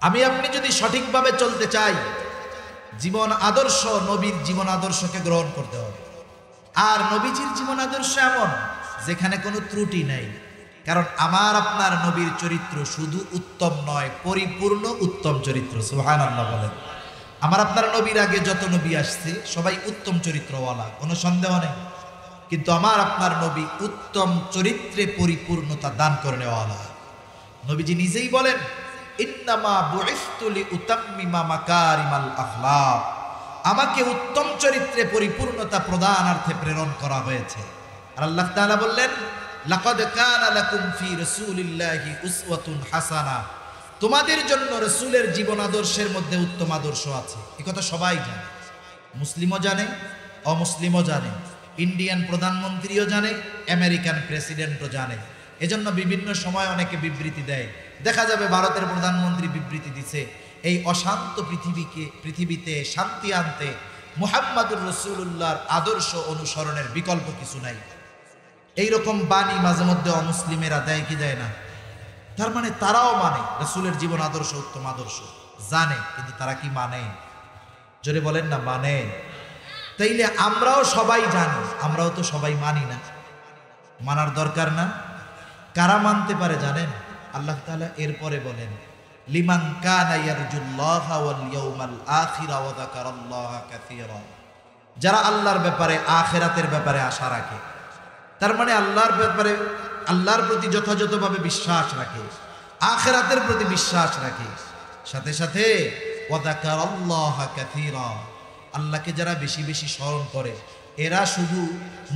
আমি আপনি যদি সঠিকভাবে চলতে চাই, জীবন আদর্শ, নবীর জীবন আদর্শকে গ্রহণ করতে হবে। আর নবীজির জীবন আদর্শ এমন যেখানে কোনো ত্রুটি নেই, কারণ আমার আপনার নবীর চরিত্র শুধু উত্তম নয়, পরিপূর্ণ উত্তম চরিত্র। সুবহানাল্লাহ বলেন। আমার আপনার নবীর আগে যত নবী আসছে সবাই উত্তম চরিত্রওয়ালা, কোনো সন্দেহ নেই, কিন্তু আমার আপনার নবী উত্তম চরিত্রে পরিপূর্ণতা দান করে নেওয়ালা। নবীজি নিজেই বলেন, ইন্নামা বুইসতু লিউতাম্মিমা মাকারিমাল আখলাক, আমাকে উত্তম চরিত্রে পরিপূর্ণতা প্রদানার্থে প্রেরণ করা হয়েছে। আর আল্লাহ তাআলা বললেন, লাকাদ কানা লাকুম ফি রাসূলিল্লাহি উসওয়াতুন হাসানা, তোমাদের জন্য রাসূলের জীবন আদর্শের মধ্যে উত্তম আদর্শ আছে। এই কথা সবাই জানে, মুসলিমও জানে, অমুসলিমও জানে, ইন্ডিয়ান প্রধানমন্ত্রীও জানে, আমেরিকান প্রেসিডেন্টও জানে। এজন্য বিভিন্ন সময় অনেকে বিবৃতি দেয়। দেখা যাবে ভারতের প্রধানমন্ত্রী বিবৃতি দিছে, এই অশান্ত পৃথিবীতে শান্তি আনতে মুহাম্মাদুর রাসূলুল্লাহর আদর্শ অনুসরণের বিকল্প কিছু নাই। এইরকম বাণী মাঝে মধ্যে অমুসলিমেরা দেয় কি দেয় না? তার মানে তারাও মানে রাসূলের জীবন আদর্শ উত্তম আদর্শ, জানে, কিন্তু তারা কি মানে? জোরে বলেন না, মানে? তাইলে আমরাও সবাই জানি, আমরাও তো সবাই মানি না। মানার দরকার না? কারা মানতে পারে জানেন? আল্লাহ তাআলা এরপরে বলেন, লিমান কানা ইয়ারজুল্লাহা ওয়াল ইয়াউমাল আখিরা ওয়া যাকারাল্লাহা কাসীরা, যারা আল্লাহর ব্যাপারে, আখিরাতের ব্যাপারে আশা রাখে, তার মানে আল্লাহর ব্যাপারে, আল্লাহর প্রতি যথাযথভাবে বিশ্বাস রাখে, আখিরাতের প্রতি বিশ্বাস রাখে, সাথে সাথে ওয়া যাকারাল্লাহা কাসীরা, আল্লাহকে যারা বেশি বেশি স্মরণ করে, এরা শুধু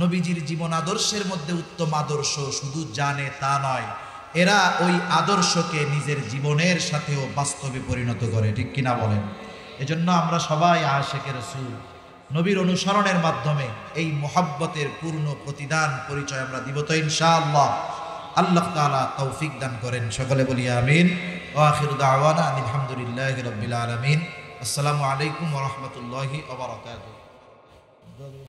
নবীজির জীবন আদর্শের মধ্যে উত্তম আদর্শ শুধু জানে তা নয়, এরা ওই আদর্শকে নিজের জীবনের সাথেও বাস্তবে পরিণত করে। ঠিক কিনা বলেন? এজন্য আমরা সবাই আশিকে রাসূল, নবীর অনুসরণের মাধ্যমে এই মুহাব্বতের পূর্ণ প্রতিদান পরিচয় আমরা দিব তো ইনশাআল্লাহ। আল্লাহ তাআলা তৌফিক দান করেন। সকলে বলি আমিন। ওয়া আখিরু দাওয়ানা আলহামদুলিল্লাহি রাব্বিল আলামিন। আসসালামু আলাইকুম ওয়া রাহমাতুল্লাহি ওয়া বারাকাতুহু।